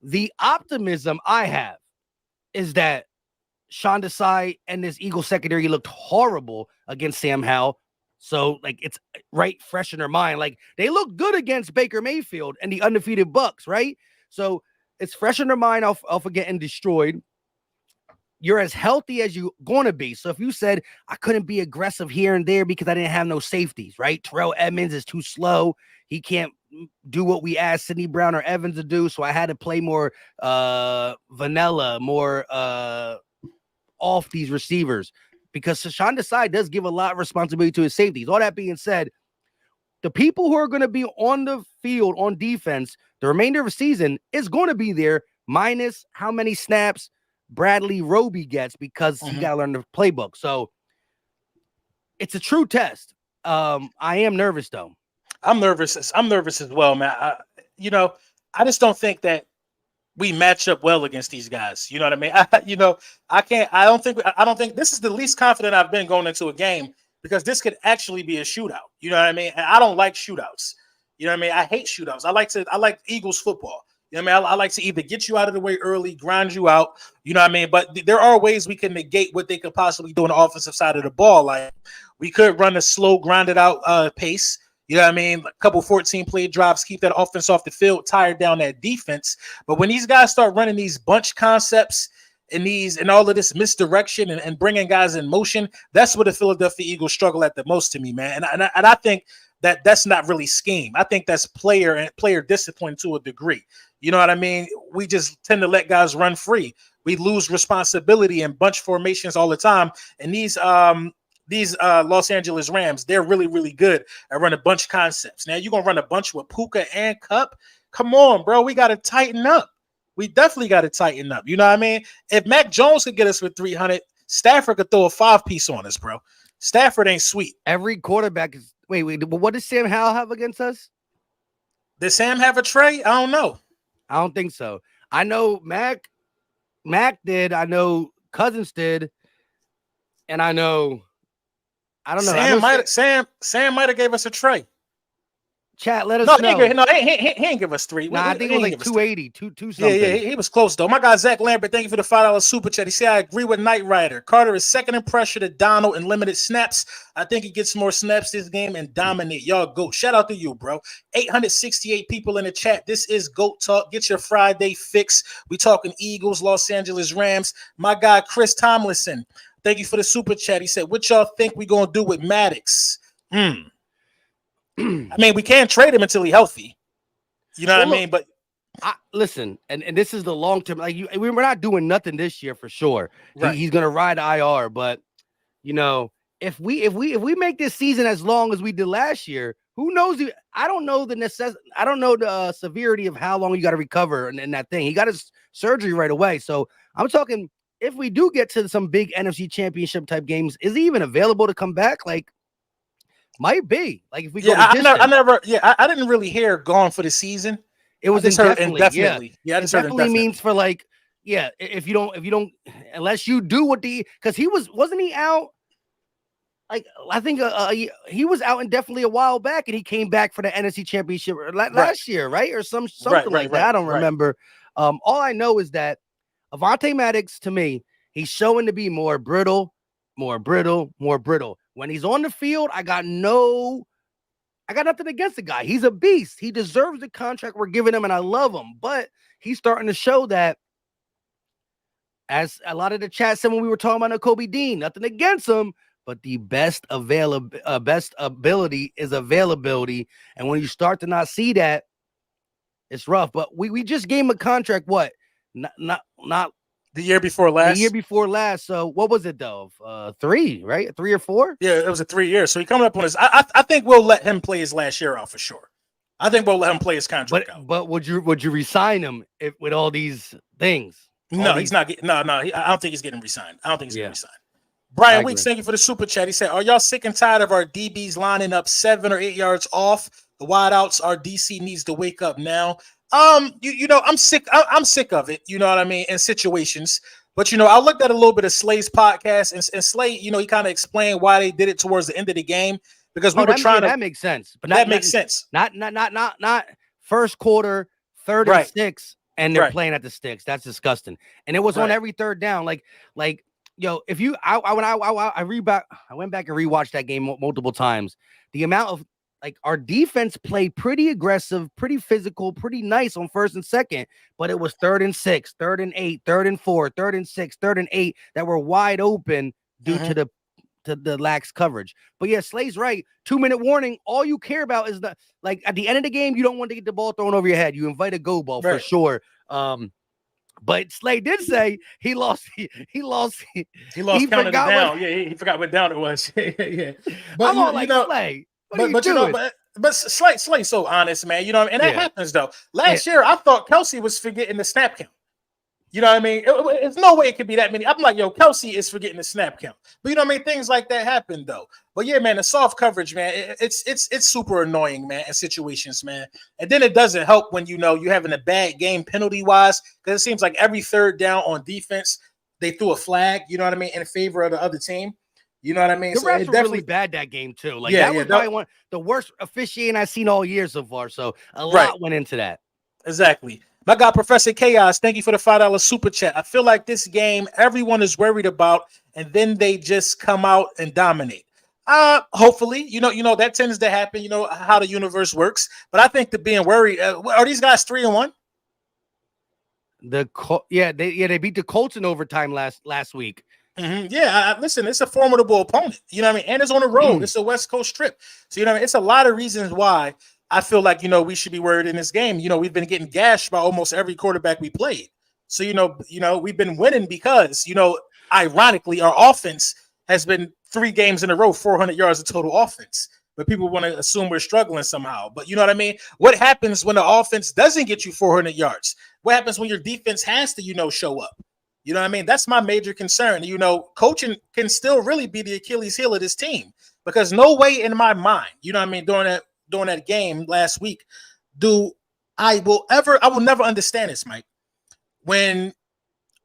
the optimism I have is that Sean Desai and this Eagle secondary looked horrible against Sam Howell. So, like, it's right fresh in their mind. Like, they look good against Baker Mayfield and the undefeated Bucks, right? So it's fresh in their mind off of getting destroyed. You're as healthy as you're going to be. So if you said, I couldn't be aggressive here and there because I didn't have no safeties, right? Terrell Edmonds is too slow. He can't do what we asked Sidney Brown or Evans to do. So I had to play more vanilla, more off these receivers, because Sean Desai does give a lot of responsibility to his safeties. All that being said, the people who are going to be on the field on defense the remainder of the season is going to be there, minus how many snaps Bradley Roby gets, because he got to learn the playbook. So it's a true test. I am nervous though. I'm nervous. I'm nervous as well, man. I just don't think that we match up well against these guys. You know what I mean? I don't think this is the least confident I've been going into a game, because this could actually be a shootout. You know what I mean? And I don't like shootouts. You know what I mean? I hate shootouts. I like Eagles football. You know what I mean? I like to either get you out of the way early, grind you out. You know what I mean? But there are ways we can negate what they could possibly do on the offensive side of the ball. Like, we could run a slow, grinded out pace. You know what I mean? A couple 14-play drives, keep that offense off the field, tire down that defense. But when these guys start running these bunch concepts and all of this misdirection and bringing guys in motion, that's where the Philadelphia Eagles struggle at the most to me, man. And I think that's not really scheme. I think that's player discipline to a degree. You know what I mean? We just tend to let guys run free. We lose responsibility in bunch formations all the time. And these Los Angeles Rams, they're really, really good at running bunch concepts. Now, you're going to run a bunch with Puka and Cup? Come on, bro. We got to tighten up. We definitely got to tighten up. You know what I mean? If Mac Jones could get us for 300, Stafford could throw a 5-piece on us, bro. Stafford ain't sweet. Every quarterback is – wait. What does Sam Howell have against us? Did Sam have a tray? I don't know. I don't think so. I know Mac did. I know Cousins did. And I don't know. Sam might have gave us a tray. Chat, let us know. He ain't give us 3. Nah, I think it was like 280, two something. Yeah, he was close though. My guy Zach Lambert, thank you for the $5 super chat. He said, I agree with Knight Rider. Carter is second in pressure to Donald in limited snaps. I think he gets more snaps this game and dominate. Y'all GOAT. Shout out to you, bro. 868 people in the chat. This is GOAT Talk. Get your Friday fix. We talking Eagles, Los Angeles Rams. My guy Chris Tomlinson, thank you for the super chat. He said, what y'all think we gonna do with Maddox? I mean, we can't trade him until he's healthy. You know what I mean? But listen, and this is the long term. Like, we're not doing nothing this year for sure. Right. He's gonna ride IR, but if we make this season as long as we did last year, who knows? I don't know I don't know the severity of how long you got to recover in that thing. He got his surgery right away, so I'm talking. If we do get to some big NFC Championship type games, is he even available to come back? Like, might be. Like, if we go. I didn't really hear gone for the season. It was indefinitely. Yeah, it definitely means for like, if you don't, unless you do because wasn't he out? Like, I think he was out indefinitely a while back, and he came back for the NFC Championship last year, right? Or something like that. I don't remember. All I know is that Avonte Maddox, to me, he's showing to be more brittle. When he's on the field, I got nothing against the guy. He's a beast. He deserves the contract we're giving him, and I love him. But he's starting to show that, as a lot of the chat said when we were talking about Kobe Dean, nothing against him, but the best ability is availability. And when you start to not see that, it's rough. But we just gave him a contract, what? Not the year before last. So what was it though? 3, right? 3 or 4? Yeah, it was a 3 years. So he coming up on his. I think we'll let him play his last year out for sure. I think we'll let him play his contract out. But would you resign him with all these things? No, he's not. No. I don't think he's getting resigned. I don't think he's getting resigned. Brian Weeks, thank you for the super chat. He said, "Are y'all sick and tired of our DBs lining up 7 or 8 yards off the wideouts? Our DC needs to wake up now." You know, I'm sick. I'm sick of it. You know what I mean? In situations, but you know, I looked at a little bit of Slay's podcast, and Slay, you know, he kind of explained why they did it towards the end of the game because we were trying to. That makes sense, but that makes sense. Not first quarter, 3rd and 6, and they're playing at the sticks. That's disgusting. And it was on every third down. Like yo, if you, I went back and rewatched that game multiple times. The amount of our defense played pretty aggressive, pretty physical, pretty nice on 1st and 2nd, but it was 3rd and 6, 3rd and 8, 3rd and 4, 3rd and 6, 3rd and 8 that were wide open due to the lax coverage. But yeah, Slay's right. 2-minute warning. All you care about is at the end of the game, you don't want to get the ball thrown over your head. You invite a go ball for sure. But Slay did say he lost counting it down. He forgot what down it was. yeah. But I'm all Slay. But Slay's so honest, man. You know what I mean? And that happens though. Last year, I thought Kelsey was forgetting the snap count. You know what I mean? There's no way it could be that many. I'm like, yo, Kelsey is forgetting the snap count. But you know what I mean? Things like that happen though. But yeah, man, the soft coverage, man, it's super annoying, man, in situations, man. And then it doesn't help when you know you're having a bad game penalty wise, because it seems like every 3rd down on defense, they threw a flag, you know what I mean, in favor of the other team. You know what I mean? The refs were really bad that game too. That was probably the worst officiating I've seen all year so far. So a lot went into that. Exactly. My God, Professor Chaos, thank you for the $5 super chat. I feel like this game everyone is worried about, and then they just come out and dominate. Hopefully, you know that tends to happen. You know how the universe works. But I think being worried. Are these guys 3-1? They beat the Colts in overtime last week. Yeah, listen, it's a formidable opponent. You know what I mean? And it's on the road. It's a West Coast trip. So, you know what I mean? It's a lot of reasons why I feel like, you know, we should be worried in this game. You know, we've been getting gashed by almost every quarterback we played. So, you know, we've been winning because, you know, ironically, our offense has been 3 games in a row, 400 yards of total offense. But people want to assume we're struggling somehow. But you know what I mean? What happens when the offense doesn't get you 400 yards? What happens when your defense has to, you know, show up? You know what I mean? That's my major concern. You know, coaching can still really be the Achilles heel of this team, because no way in my mind, you know what I mean, during that game last week, I will never understand this, Mike. When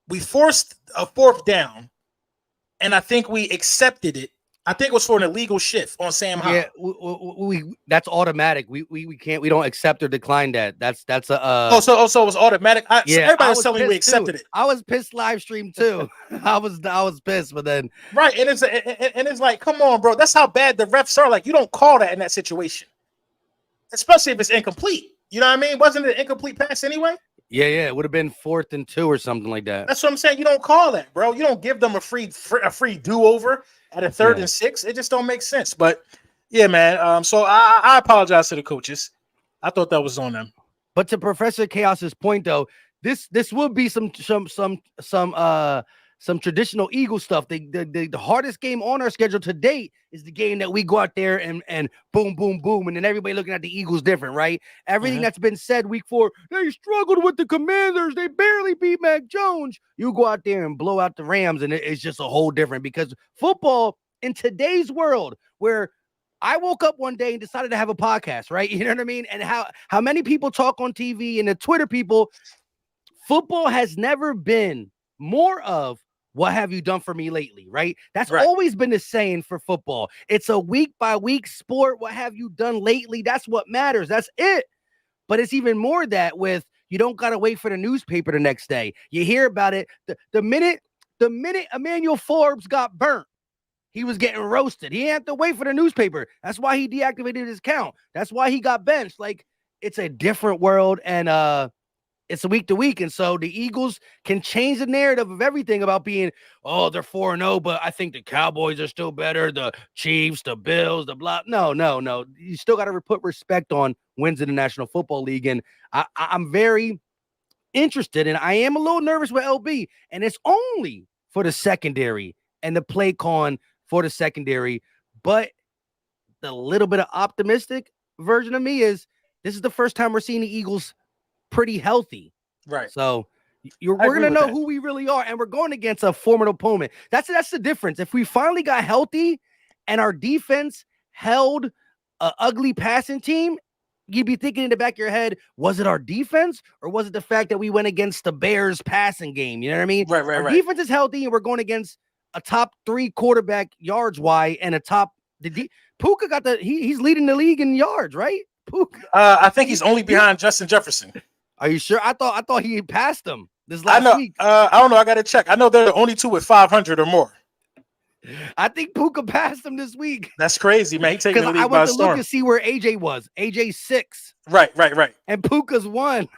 we forced a 4th down, and I think we accepted it. I think it was for an illegal shift on Sam Howell. Yeah, we that's automatic. We don't accept or decline that. That's a so it was automatic. Everybody was telling me we accepted it. I was pissed live stream too. I was pissed, but then and it's like, come on, bro. That's how bad the refs are. Like, you don't call that in that situation, especially if it's incomplete. You know what I mean? Wasn't it an incomplete pass anyway? Yeah, it would have been 4th and 2 or something like that. That's what I'm saying. You don't call that, bro. You don't give them a free do-over at a 3rd and 6. It just don't make sense. But yeah, man. So I apologize to the coaches. I thought that was on them. But to Professor Chaos's point, though, this will be some traditional Eagle stuff. The hardest game on our schedule to date is the game that we go out there and boom, boom, boom. And then everybody looking at the Eagles different, right? Everything that's been said week 4, they struggled with the Commanders. They barely beat Mac Jones. You go out there and blow out the Rams, and it's just a whole different, because football in today's world, where I woke up one day and decided to have a podcast, right? You know what I mean? And how many people talk on TV and the Twitter people, football has never been more of what have you done for me lately, right? That's always been the saying for football. It's a week-by-week sport. What have you done lately? That's what matters. That's it. But it's even more that with you don't got to wait for the newspaper the next day. You hear about it. The minute Emmanuel Forbes got burnt, he was getting roasted. He didn't have to wait for the newspaper. That's why he deactivated his account. That's why he got benched. Like, it's a different world, and it's a week to week. And so the Eagles can change the narrative of everything about being, oh, they're 4-0, but I think the Cowboys are still better. The Chiefs, the Bills, the blah. No. You still got to put respect on wins in the National Football League. And I'm very interested, and I am a little nervous with LB, and it's only for the secondary and the play con for the secondary. But the little bit of optimistic version of me is this is the first time we're seeing the Eagles pretty healthy. Right. So, We're gonna know who we really are, and we're going against a formidable opponent. That's the difference. If we finally got healthy and our defense held an ugly passing team, you'd be thinking in the back of your head, was it our defense or was it the fact that we went against the Bears passing game? You know what I mean? Our defense is healthy, and we're going against a top 3 quarterback yards wide and a top. Puka got he's leading the league in yards, right? Puka. I think he's only behind Justin Jefferson. Are you sure? I thought he passed him this last week. I don't know. I got to check. I know they're the only 2 with 500 or more. I think Puka passed him this week. That's crazy, man. He taking the league I by went to storm. look and see where AJ was. AJ's 6. Right. And Puka's 1.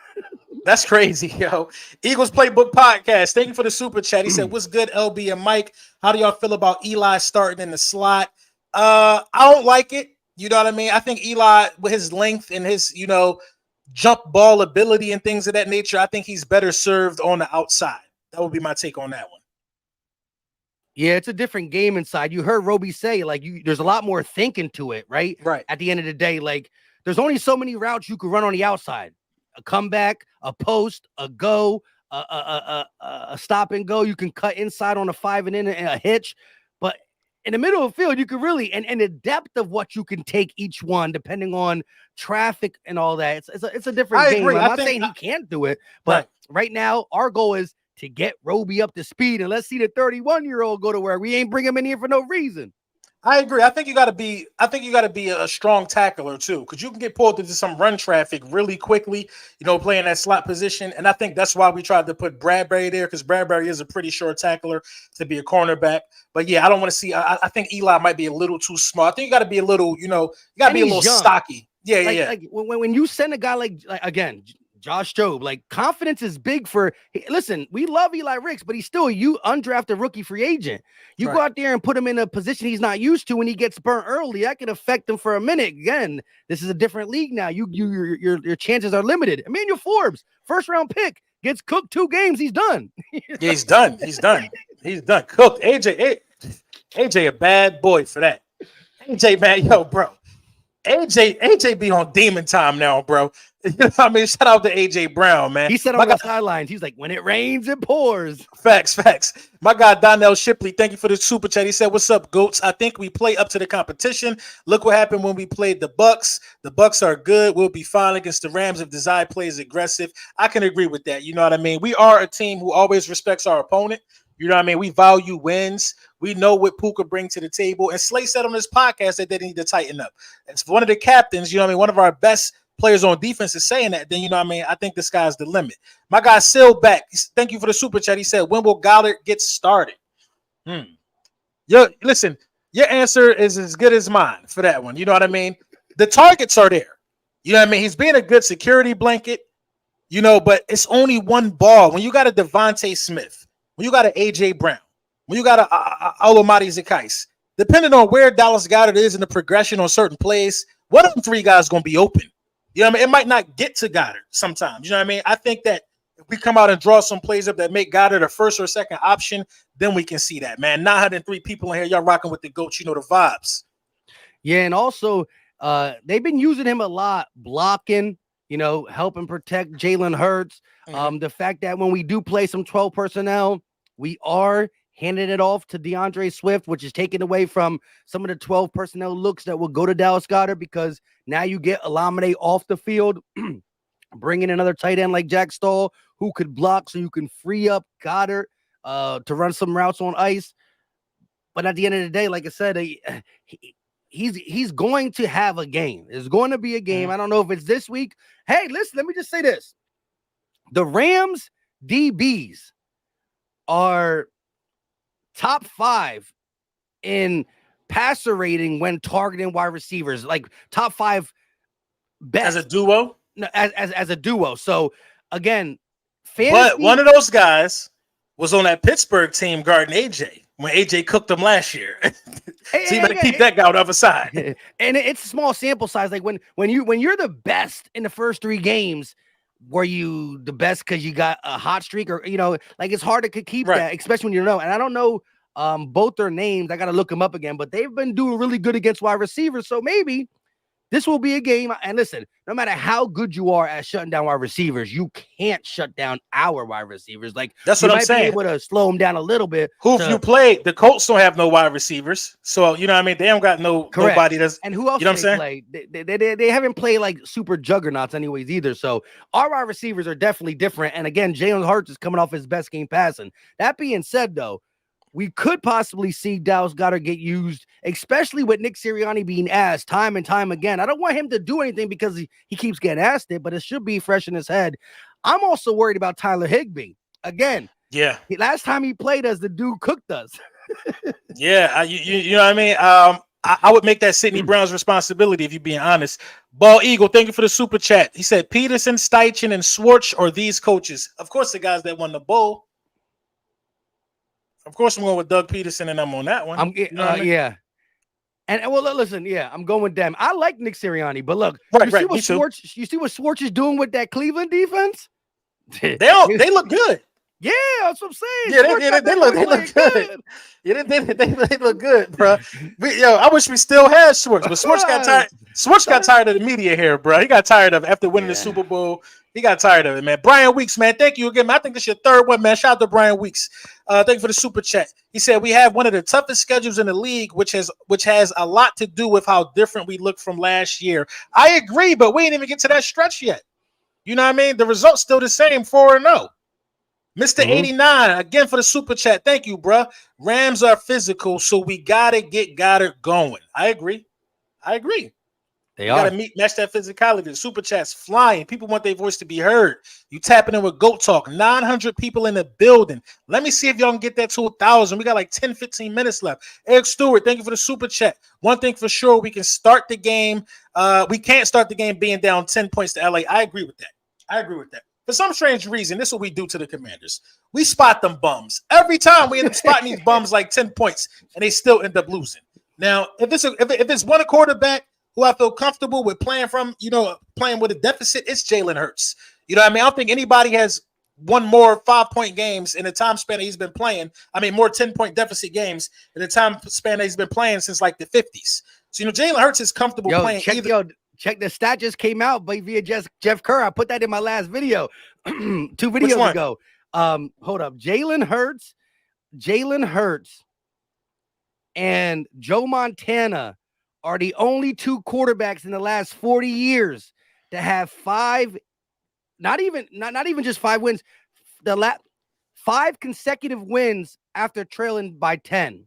That's crazy, yo. Eagles Playbook Podcast. Thank you for the super chat. He said, "What's good, LB and Mike? How do y'all feel about Eli starting in the slot?" I don't like it. You know what I mean? I think Eli, with his length and his, jump ball ability and things of that nature, I think he's better served on the outside. That would be my take on that one. Yeah, it's a different game inside. You heard Roby say, there's a lot more thinking to it, right? Right. At the end of the day, there's only so many routes you could run on the outside. A comeback, a post, a go, a stop and go. You can cut inside on a 5 and in and a hitch. But in the middle of the field, you could really, and the depth of what you can take each one, depending on traffic and all that. It's a different game. I'm not saying he can't do it, but right now our goal is to get Roby up to speed, and let's see the 31-year-old go to work. We ain't bring him in here for no reason. I agree. I think you got to be a strong tackler too, because you can get pulled into some run traffic really quickly, playing that slot position. And I think that's why we tried to put Bradbury there, because Bradbury is a pretty short tackler to be a cornerback. But yeah, I don't want to see. I think Eli might be a little too small. I think you got to be a little, you got to be a little young. Stocky. Yeah. When you send a guy like again, Josh Jobe, confidence is big for. Listen, we love Eli Ricks, but he's still undrafted rookie free agent. You go out there and put him in a position he's not used to, when he gets burnt early, that can affect him for a minute. Again, this is a different league now. Your chances are limited. Emmanuel Forbes, 1st round pick, gets cooked 2 games. He's done. Yeah, he's done. He's done. Cooked. AJ, a bad boy for that. AJ, man, yo, bro. AJ be on demon time now, bro. You know what I mean? Shout out to AJ Brown, man. He said on the sidelines, he's like, when it rains, it pours. Facts. My guy Donnell Shipley, thank you for the super chat. He said, "What's up, goats? I think we play up to the competition. Look what happened when we played the Bucks. The Bucks are good. We'll be fine against the Rams if Desai plays aggressive." I can agree with that. You know what I mean? We are a team who always respects our opponent. You know what I mean? We value wins. We know what Puka brings to the table. And Slay said on this podcast that they need to tighten up. It's one of the captains, you know what I mean? One of our best players on defense is saying that. Then, you know what I mean? I think the sky's the limit. My guy Sil back. Thank you for the super chat. He said, "When will Goddard get started?" Listen, your answer is as good as mine for that one. You know what I mean? The targets are there. You know what I mean? He's being a good security blanket, but it's only one ball. When you got a Devontae Smith, when you got an A.J. Brown, when you got a Olomati Zakais, depending on where Dallas Goedert is in the progression on certain plays, one of them 3 guys is going to be open. You know what I mean? It might not get to Goddard sometimes. You know what I mean? I think that if we come out and draw some plays up that make Goddard a 1st or 2nd option, then we can see that, man. 903 people in here. Y'all rocking with the GOAT. You know the vibes. Yeah, and also they've been using him a lot, blocking, helping protect Jalen Hurts. The fact that when we do play some 12 personnel, we are handing it off to DeAndre Swift, which is taken away from some of the 12 personnel looks that will go to Dallas Goedert, because now you get Olamide off the field, bringing another tight end like Jack Stoll who could block, so you can free up Goddard to run some routes on ice. But at the end of the day, like I said, he's going to have a game. There's going to be a game. I don't know if it's this week. Hey, listen, let me just say this. The Rams DBs are top 5 in passer rating when targeting wide receivers, top 5 best as a duo. No, as a duo. So again, but one of those guys was on that Pittsburgh team guarding AJ when AJ cooked them last year. So you better keep that guy on the other side. And it's a small sample size. When you're the best in the first 3 games, were you the best because you got a hot streak, or it's hard to keep that, especially when you know. And I don't know both their names. I got to look them up again, but they've been doing really good against wide receivers. So maybe This will be a game. And listen, no matter how good you are at shutting down wide receivers, you can't shut down our wide receivers. Like, that's you what I'm might saying. be able to slow them down a little bit. Who have you played? The Colts don't have no wide receivers, so you know what I mean. They don't got nobody that's. And who else? You know what I'm saying? saying? They haven't played like super juggernauts anyways either. So our wide receivers are definitely different. And again, Jalen Hurts is coming off his best game passing. That being said, though, we could possibly see Dallas Goedert get used, especially with Nick Sirianni being asked time and time again. I don't want him to do anything because he keeps getting asked it, but it should be fresh in his head. I'm also worried about Tyler Higbee. Again, yeah. Last time he played us, the dude cooked us. Yeah, you know what I mean? I would make that Sidney Brown's responsibility if you're being honest. Ball Eagle, thank you for the super chat. He said Peterson, Steichen, and Schwartz or these coaches. Of course, the guys that won the bowl. Of course, I'm going with Doug Peterson, and I'm on that one. You know what I mean? Yeah. And well, listen, yeah, I'm going with them. I like Nick Sirianni, but look, you see what Schwartz is doing with that Cleveland defense? They look good. Yeah, that's what I'm saying. Yeah, they look good. Yeah, they look good, bro. I wish we still had Schwartz, but Schwartz got tired. Schwartz got tired of the media here, bro. He got tired of it after winning the Super Bowl. He got tired of it, man. Brian Weeks, man, thank you again. I think this is your third one, man. Shout out to Brian Weeks. Thank you for the super chat. He said we have one of the toughest schedules in the league, which has a lot to do with how different we look from last year. I agree, but we ain't even get to that stretch yet. You know what I mean? The result's still the same, 4-0. Mr. 89, again for the super chat. Thank you, bro. Rams are physical, so we got to get Goddard going. I agree. They got to match that physicality. The super chat's flying. People want their voice to be heard. You tapping in with Goat Talk. 900 people in the building. Let me see if y'all can get that to 1,000. We got like 10, 15 minutes left. Eric Stewart, thank you for the super chat. One thing for sure, we can start the game. We can't start the game being down 10 points to LA. I agree with that. For some strange reason, this is what we do to the Commanders. We spot them bums. Every time we end up spotting these bums like 10 points, and they still end up losing. Now, if it's one quarterback who I feel comfortable with playing with a deficit, it's Jalen Hurts. You know what I mean? I don't think anybody has won more 5-point games in the time span that he's been playing. I mean, more 10-point deficit games in the time span that he's been playing since like the 50s. So, Jalen Hurts is comfortable playing Check the stat just came out via Jeff Kerr. I put that in my last video 2 videos ago. Hold up. Jalen Hurts and Joe Montana are the only two quarterbacks in the last 40 years to have not even just 5 wins, 5 consecutive wins after trailing by 10.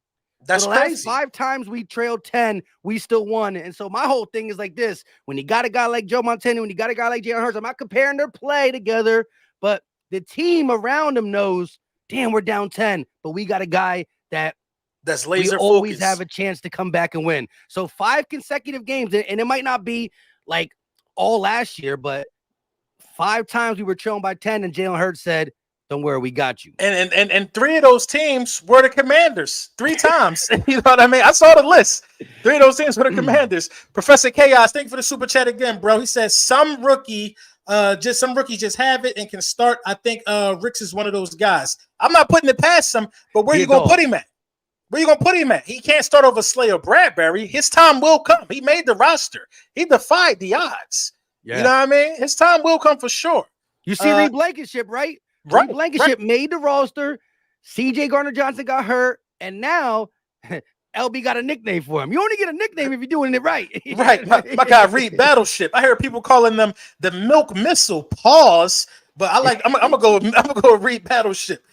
That's so the crazy. Last 5 times we trailed 10, we still won. And so my whole thing is like this. When you got a guy like Joe Montana, when you got a guy like Jalen Hurts, I'm not comparing their play together, but the team around him knows, damn, we're down 10, but we got a guy that's laser focused. Always have a chance to come back and win. So 5 consecutive games, and it might not be like all last year, but 5 times we were trailing by 10, and Jalen Hurts said, don't worry, we got you. And 3 of those teams were the Commanders 3 times. You know what I mean? I saw the list. 3 of those teams were the Commanders. Professor Chaos, thank you for the super chat again, bro. He says some rookies just have it and can start. I think Ricks is one of those guys. I'm not putting it past him, but where you gonna put him at? He can't start over Slayer Bradbury. His time will come. He made the roster. He defied the odds. Yeah. You know what I mean? His time will come for sure. You see Reed Blankenship, right? Reed Blankenship made the roster. CJ Gardner-Johnson got hurt, and now LB got a nickname for him. You only get a nickname if you're doing it right. Right. My guy Reed Battleship. I hear people calling them the Milk Missile. Pause. But I'm gonna go with Reed Battleship.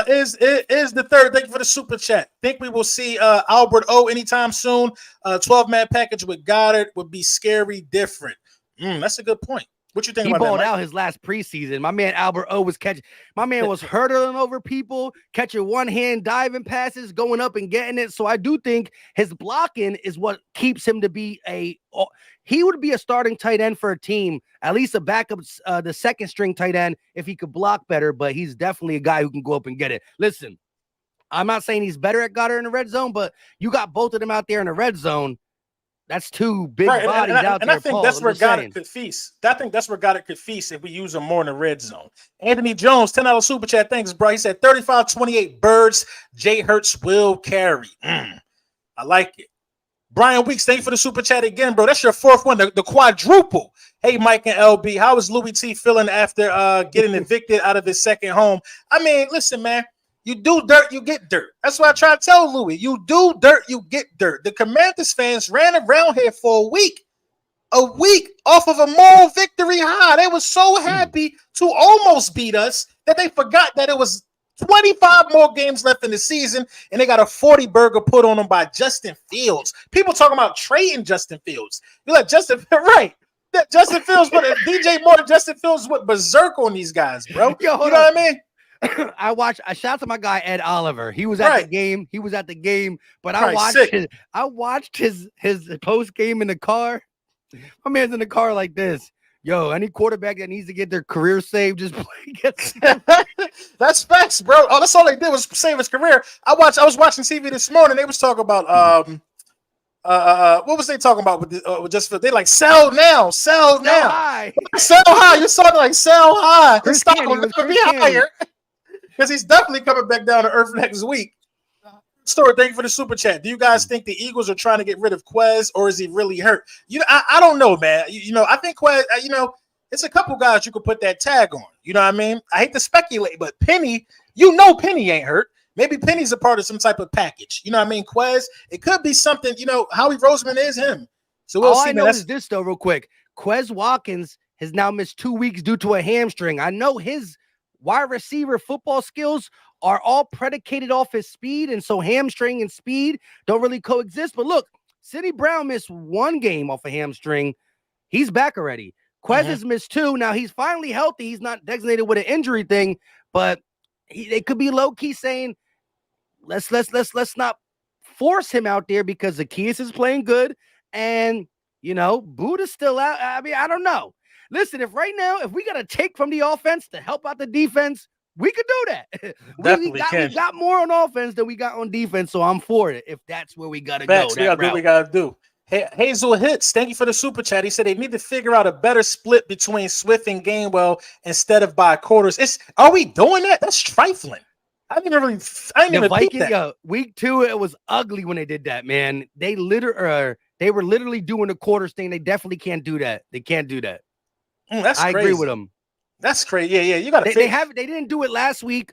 Is the third. Thank you for the super chat. Think we will see Albert O anytime soon. 12-man package with Goddard would be scary different. That's a good point. What you think about that? He balled out his last preseason. My man Albert O was catching. My man was hurdling over people, catching one-hand diving passes, going up and getting it. So I do think his blocking is what keeps him to be he would be a starting tight end for a team, at least a backup, the second string tight end if he could block better. But he's definitely a guy who can go up and get it. Listen, I'm not saying he's better at Goddard in the red zone, but you got both of them out there in the red zone. That's 2 big bodies out there. And I think that's where Goddard could feast. I think that's where Goddard could feast if we use him more in the red zone. Anthony Jones, $10 super chat. Thanks, bro. He said 35-28 birds. Jay Hurts will carry. I like it. Brian Weeks, thank you for the super chat again, bro. That's your fourth one, the quadruple. Hey, Mike and LB, how is Louis T feeling after getting evicted out of his second home? I mean, listen, man, you do dirt, you get dirt. That's what I try to tell Louis. You do dirt, you get dirt. The Commanders fans ran around here for a week off of a moral victory high. They were so happy to almost beat us that they forgot that it was 25 more games left in the season, and they got a 40-burger put on them by Justin Fields. People talking about trading Justin Fields. You're like, right. That Justin Fields, but DJ Moore and Justin Fields went berserk on these guys, bro. Yo, you know what I mean? I shout out to my guy Ed Oliver. He was at the game. But I watched his post game in the car. My man's in the car like this. Yo, any quarterback that needs to get their career saved, just play. That's facts, bro. Oh, that's all they did was save his career. I was watching TV this morning. They was talking about what was they talking about with just they like sell now. Sell high. Sell high. You saw it like sell high. His stock will never be higher because he's definitely coming back down to earth next week. Story, thank you for the super chat. Do you guys think the Eagles are trying to get rid of Quez, or is he really hurt? You know, I don't know, man. You know, I think Quez. You know, it's a couple guys you could put that tag on. You know what I mean? I hate to speculate, but Penny, Penny ain't hurt. Maybe Penny's a part of some type of package. You know what I mean? Quez, it could be something. You know, Howie Roseman is him. So we'll see. I know is this though, real quick. Quez Watkins has now missed 2 weeks due to a hamstring. I know his wide receiver football skills are all predicated off his speed, and so hamstring and speed don't really coexist. But look, Sidney Brown missed 1 game off a hamstring. He's back already. Quez has missed 2. Now he's finally healthy. He's not designated with an injury thing, but they could be low key saying, let's not force him out there because Zacchaeus is playing good, and you know Buddha's still out. I mean, I don't know. Listen, if we got to take from the offense to help out the defense, we could do that. we got more on offense than we got on defense, so I'm for it. If that's where we got to go, we got to do what we got to do. Hey, Hazel Hits, thank you for the super chat. He said they need to figure out a better split between Swift and Gainwell instead of by quarters. Are we doing that? That's trifling. I didn't even Vikings, that. Week 2, it was ugly when they did that, man. They were literally doing the quarters thing. They definitely can't do that. They can't do that. That's crazy. I agree with them. That's crazy. Yeah. You got to. They didn't do it last week.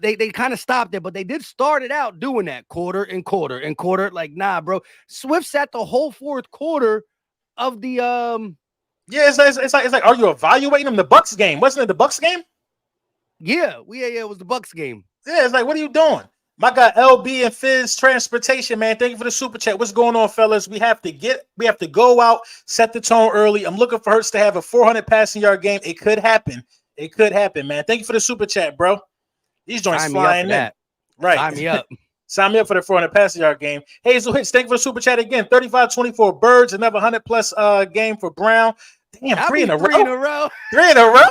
They kind of stopped it, but they did start it out doing that quarter and quarter and quarter. Like, nah, bro. Swift sat the whole fourth quarter of the Yeah, it's like, are you evaluating them? The Bucks game, wasn't it? The Bucks game? Yeah, it was the Bucks game. Yeah, it's like, what are you doing? My guy LB and Fizz Transportation, man. Thank you for the super chat. What's going on, fellas? We have to go out, set the tone early. I'm looking for Hurts to have a 400 passing yard game. It could happen. It could happen, man. Thank you for the super chat, bro. These joints flying in. Right. Sign me up. Sign me up for the 400 passing yard game. Hazel Hits, thank you for the super chat again. 35-24 Birds, another 100+ game for Brown. Damn, 3 in a row. 3 in a row. 3 in a row.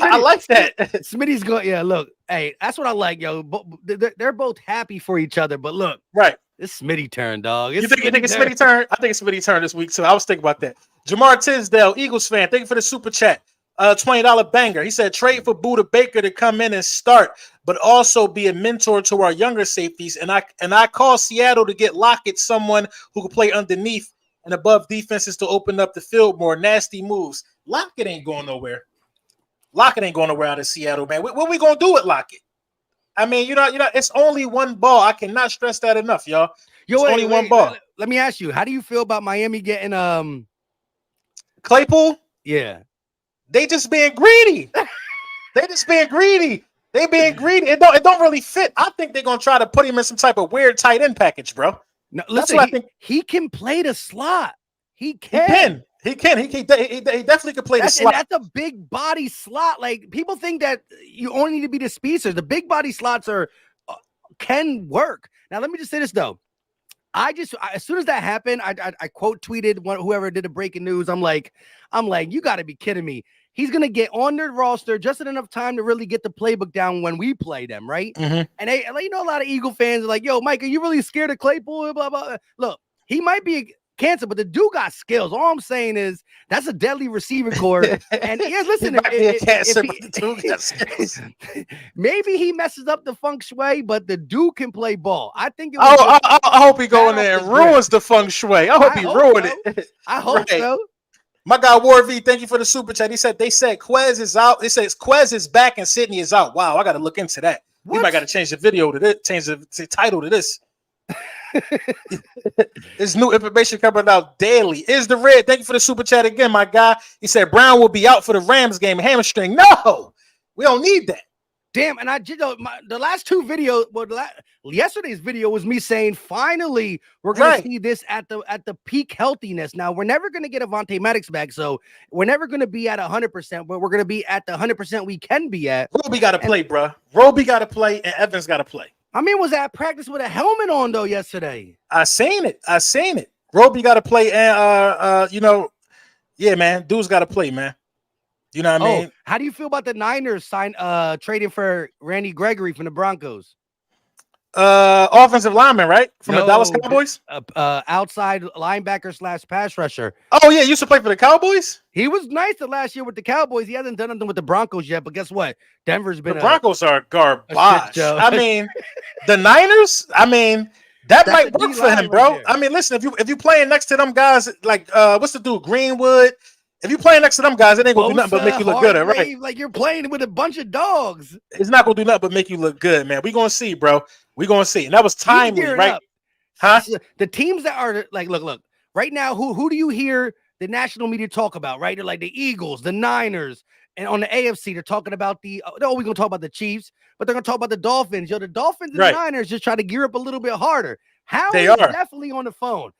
I like that. Smitty's going. Yeah, look. Hey, that's what I like, yo. They're both happy for each other, but look. Right. It's Smitty turn, dog. You think it's Smitty turn? I think it's Smitty turn this week, too. I was thinking about that. Jamar Tisdale, Eagles fan, thank you for the super chat. $20 banger. He said, trade for Buda Baker to come in and start, but also be a mentor to our younger safeties. And I call Seattle to get Lockett someone who can play underneath and above defenses to open up the field more. Nasty moves. Lockett ain't going nowhere. Lockett ain't going nowhere out of Seattle, man. What are we going to do with Lockett? I mean, you know, it's only one ball. I cannot stress that enough, y'all. It's only one ball. Let me ask you, how do you feel about Miami getting Claypool? Yeah. They just being greedy. They being greedy. It don't really fit. I think they're going to try to put him in some type of weird tight end package, bro. No, listen, I think he can play the slot. He can. He definitely can play the slot. And that's a big body slot. Like, people think that you only need to be the speedsters. The big body slots can work. Now, let me just say this though. As soon as that happened, I quote tweeted whoever did the breaking news. I'm like, you got to be kidding me. He's gonna get on their roster just in enough time to really get the playbook down when we play them, right? Mm-hmm. And a lot of Eagle fans are like, "Yo, Mike, are you really scared of Claypool?" Blah blah. Look, he might be cancer, but the dude got skills. All I'm saying is that's a deadly receiving core. And yeah, listen, maybe he messes up the feng shui, but the dude can play ball. I think. I hope he go in there and ruins the feng shui. I hope he ruined it. I hope so. My guy War V, thank you for the super chat. They said Quez is out. It says Quez is back and Sydney is out. Wow, I got to look into that. We might got to change the video to this, change the title to this. There's new information coming out daily. Is the red? Thank you for the super chat again, my guy. He said Brown will be out for the Rams game. Hamstring. No, we don't need that. Damn, and the last two videos, yesterday's video was me saying, finally, we're going to see this at the peak healthiness. Now, we're never going to get Avonte Maddox back, so we're never going to be at 100%, but we're going to be at the 100% we can be at. Roby got to play, bro. Roby got to play, and Evans got to play. I mean, was at practice with a helmet on, though, yesterday. I seen it. Roby got to play, and, yeah, man, dude's got to play, man. You know what I mean? How do you feel about the Niners trading for Randy Gregory from the Broncos? Offensive lineman, right? From the Dallas Cowboys? Outside linebacker / pass rusher. Oh, yeah, used to play for the Cowboys? He was nice the last year with the Cowboys. He hasn't done anything with the Broncos yet, but guess what? Denver's been the Broncos are garbage. I mean, the Niners, that might work for him, bro. Right, I mean, listen, if you playing next to them guys, like what's the dude, Greenwood? If you playing next to them guys, it ain't gonna do nothing but make you look good, right? Like you're playing with a bunch of dogs. It's not gonna do nothing but make you look good, man. We gonna see, bro. We gonna see, and that was timely, right? Up. Huh? The teams that are like, look. Right now, who do you hear the national media talk about? Right, they're like the Eagles, the Niners, and on the AFC, they're talking about we're gonna talk about the Chiefs, but they're gonna talk about the Dolphins. The Dolphins and the Niners just try to gear up a little bit harder. He's definitely on the phone.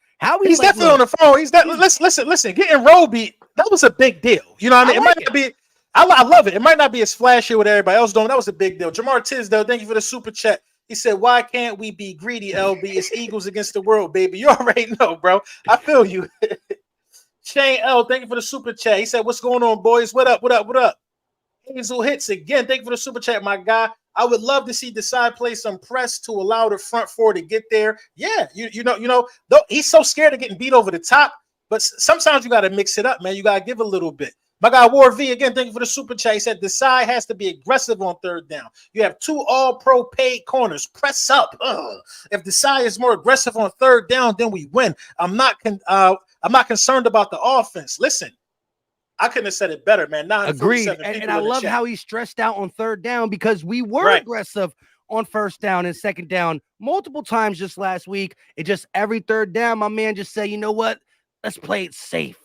He's definitely on the phone. Listen. Getting Roby, that was a big deal. You know what I mean? It might not be. I love it. It might not be as flashy with everybody else doing. That was a big deal. Jamar Tisdale, thank you for the super chat. He said, "Why can't we be greedy, LB? It's Eagles against the world, baby. You already know, bro. I feel you." Shane L, thank you for the super chat. He said, "What's going on, boys? What up? Hazel Hits again. Thank you for the super chat, my guy. I would love to see Desai play some press to allow the front four to get there. Yeah, you know, he's so scared of getting beat over the top, but sometimes you got to mix it up, man. You got to give a little bit. My guy War V, again, thank you for the super chat. He said Desai has to be aggressive on third down. You have 2 all-pro paid corners. Press up. If Desai is more aggressive on third down, then we win. I'm not concerned about the offense. Listen, I couldn't have said it better, man. Agreed. And I love how he stressed out on third down because we were aggressive on first down and second down multiple times just last week. It just every third down, my man just said, you know what? Let's play it safe.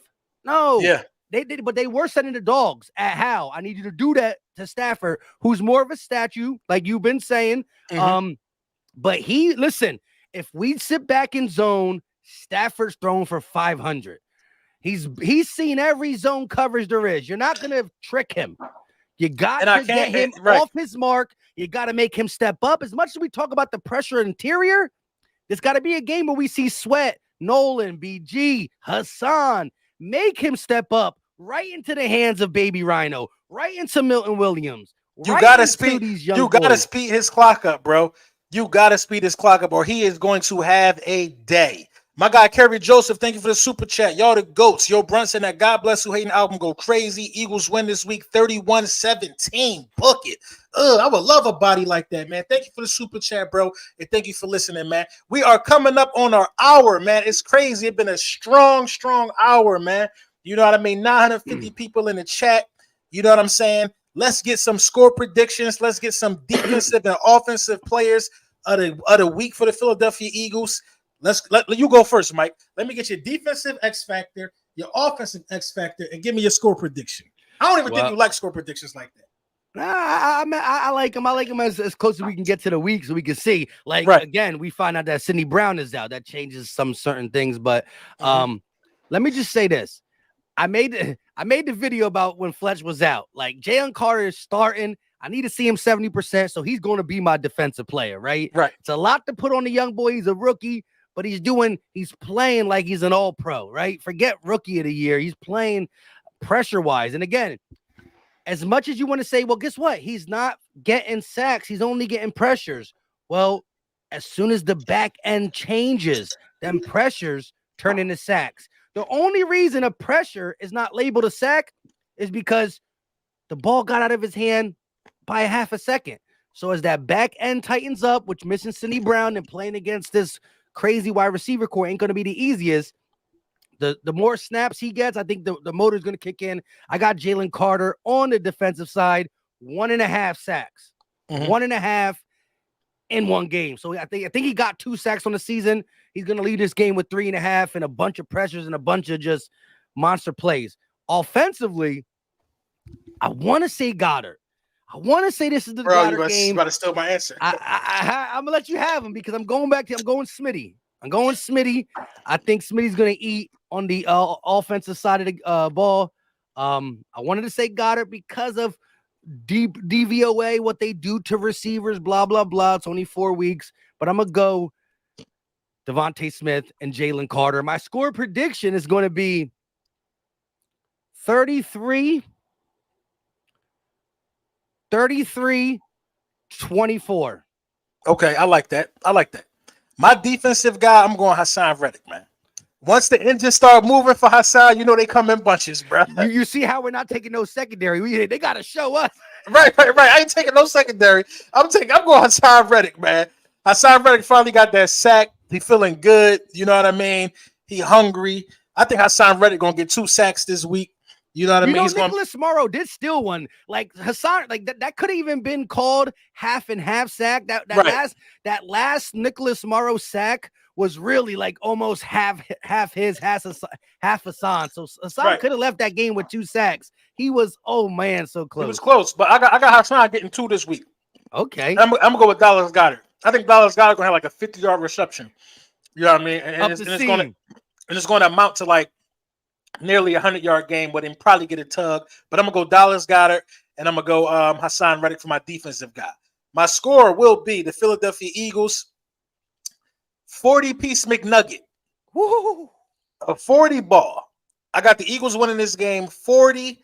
No. Yeah. They did, but they were sending the dogs at Hal. I need you to do that to Stafford, who's more of a statue, like you've been saying. But listen, if we sit back in zone, Stafford's thrown for 500. He's seen every zone coverage there is. You're not going to trick him. You got to get him off his mark. You got to make him step up. As much as we talk about the pressure interior, there's got to be a game where we see Sweat, Nolan, BG, Hassan, make him step up right into the hands of Baby Rhino, right into Milton Williams. You got to speed his clock up, bro. You got to speed his clock up or he is going to have a day. My guy, Kerry Joseph, thank you for the super chat. Y'all the GOATs. Yo, Brunson, that God Bless Who Hating album go crazy. Eagles win this week, 31-17. Book it. I would love a body like that, man. Thank you for the super chat, bro. And thank you for listening, man. We are coming up on our hour, man. It's crazy. It's been a strong hour, man. You know what I mean? 950 people in the chat. You know what I'm saying? Let's get some score predictions. Let's get some defensive and offensive players of the week for the Philadelphia Eagles. Let you go first, Mike. Let me get your defensive X factor, your offensive X factor, and give me your score prediction. I don't even think you like score predictions like that. I like them. I like them as close as we can get to the week so we can see. Like, again, we find out that Sidney Brown is out. That changes some certain things. But let me just say this. I made the video about when Fletch was out. Like, Jalen Carter is starting. I need to see him 70%, so he's going to be my defensive player, right? Right. It's a lot to put on the young boy. He's a rookie. But he's playing like he's an all-pro, right? Forget rookie of the year. He's playing pressure-wise. And again, as much as you want to say, well, guess what? He's not getting sacks. He's only getting pressures. Well, as soon as the back end changes, them pressures turn into sacks. The only reason a pressure is not labeled a sack is because the ball got out of his hand by a half a second. So as that back end tightens up, which missing Cindy Brown and playing against this crazy wide receiver core ain't going to be the easiest. The more snaps he gets, I think the motor is going to kick in. I got Jalen Carter on the defensive side, 1.5 sacks, 1.5 in one game. So I think he got 2 sacks on the season. He's going to lead this game with 3.5 and a bunch of pressures and a bunch of just monster plays. Offensively, I want to say Goddard. I want to say this is the Goddard game. You about to steal my answer. I'm gonna let you have him because I'm going Smitty. I think Smitty's gonna eat on the offensive side of the ball. I wanted to say Goddard because of DVOA, what they do to receivers, blah blah blah. It's only 4 weeks, but I'm gonna go Devontae Smith and Jalen Carter. My score prediction is going to be 33-24. Okay, I like that. My defensive guy, I'm going Hassan Reddick, man. Once the engines start moving for Hassan, you know they come in bunches, bro. You see how we're not taking no secondary. They got to show us. Right. I ain't taking no secondary. I'm going Hassan Reddick, man. Hassan Reddick finally got that sack. He feeling good. You know what I mean? He hungry. I think Hassan Reddick going to get 2 sacks this week. You know what I mean? Nicholas Morrow did steal one. Like Hassan, like that could have even been called half and half sack. That last Nicholas Morrow sack was really like almost half Hassan. So Hassan could have left that game with 2 sacks. He was so close. It was close, but I got Hassan getting 2 this week. Okay, I'm gonna go with Dallas Goedert. I think Dallas Goedert gonna have like a 50-yard reception. You know what I mean? And it's gonna amount to like nearly 100-yard game, but then probably get a tug. But I'm gonna go Dallas Goedert, and I'm gonna go Hassan Reddick for my defensive guy. My score will be the Philadelphia Eagles 40-piece McNugget. Woo! A 40 ball. I got the Eagles winning this game 40-28.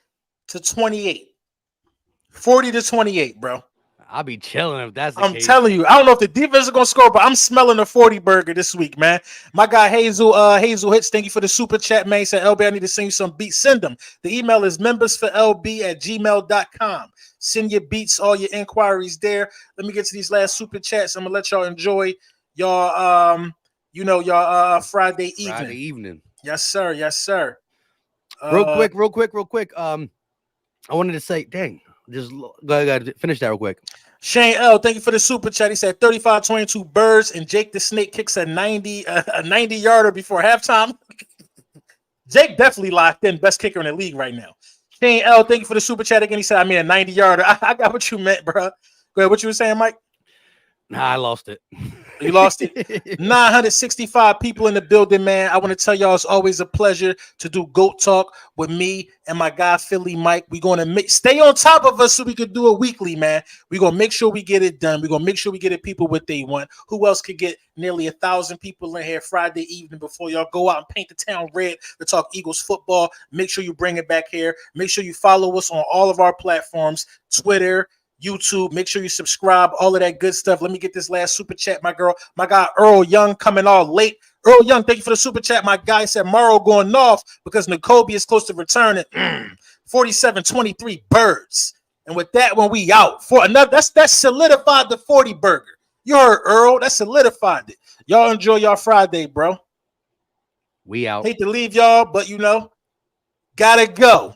40-28, bro. I'll be chilling if that's the I'm case. telling you, I don't know if the defense is gonna score, but I'm smelling a 40 burger this week, man. My guy Hazel Hits, thank you for the super chat, man. He said, LB, I need to send you some beats. Send them. The email is membersforlb@gmail.com. Send your beats, all your inquiries there. Let me get to these last super chats. I'm gonna let y'all enjoy y'all Friday evening. Yes, sir. Real quick. I wanted to say, dang, just go ahead, finish that real quick. Shane L, thank you for the super chat. He said 35-22 Birds, and Jake the Snake kicks a 90-yarder before halftime. Jake definitely locked in, best kicker in the league right now. Shane L, thank you for the super chat again. He said, I mean a 90-yarder. I got what you meant, bro. Go ahead. What you were saying, Mike? Nah, I lost it. You lost it. 965 people in the building, man. I want to tell y'all it's always a pleasure to do GOAT Talk with me and my guy Philly Mike. We're going to stay on top of us so we could do it weekly, man. We're going to make sure we get it done. We're going to make sure we get the people what they want. Who else could get nearly 1,000 people in here Friday evening before y'all go out and paint the town red to talk Eagles football? Make sure you bring it back here. Make sure you follow us on all of our platforms, Twitter, YouTube. Make sure you subscribe, all of that good stuff. Let me get this last super chat, my guy Earl Young coming all late. Earl Young, thank you for the super chat. My guy said Morrow going off because N'Kobe is close to returning. 47-23 Birds. And with that one, we out for another. That's solidified the 40 burger. You heard Earl. That solidified it. Y'all enjoy y'all Friday, bro. We out. Hate to leave y'all, but gotta go.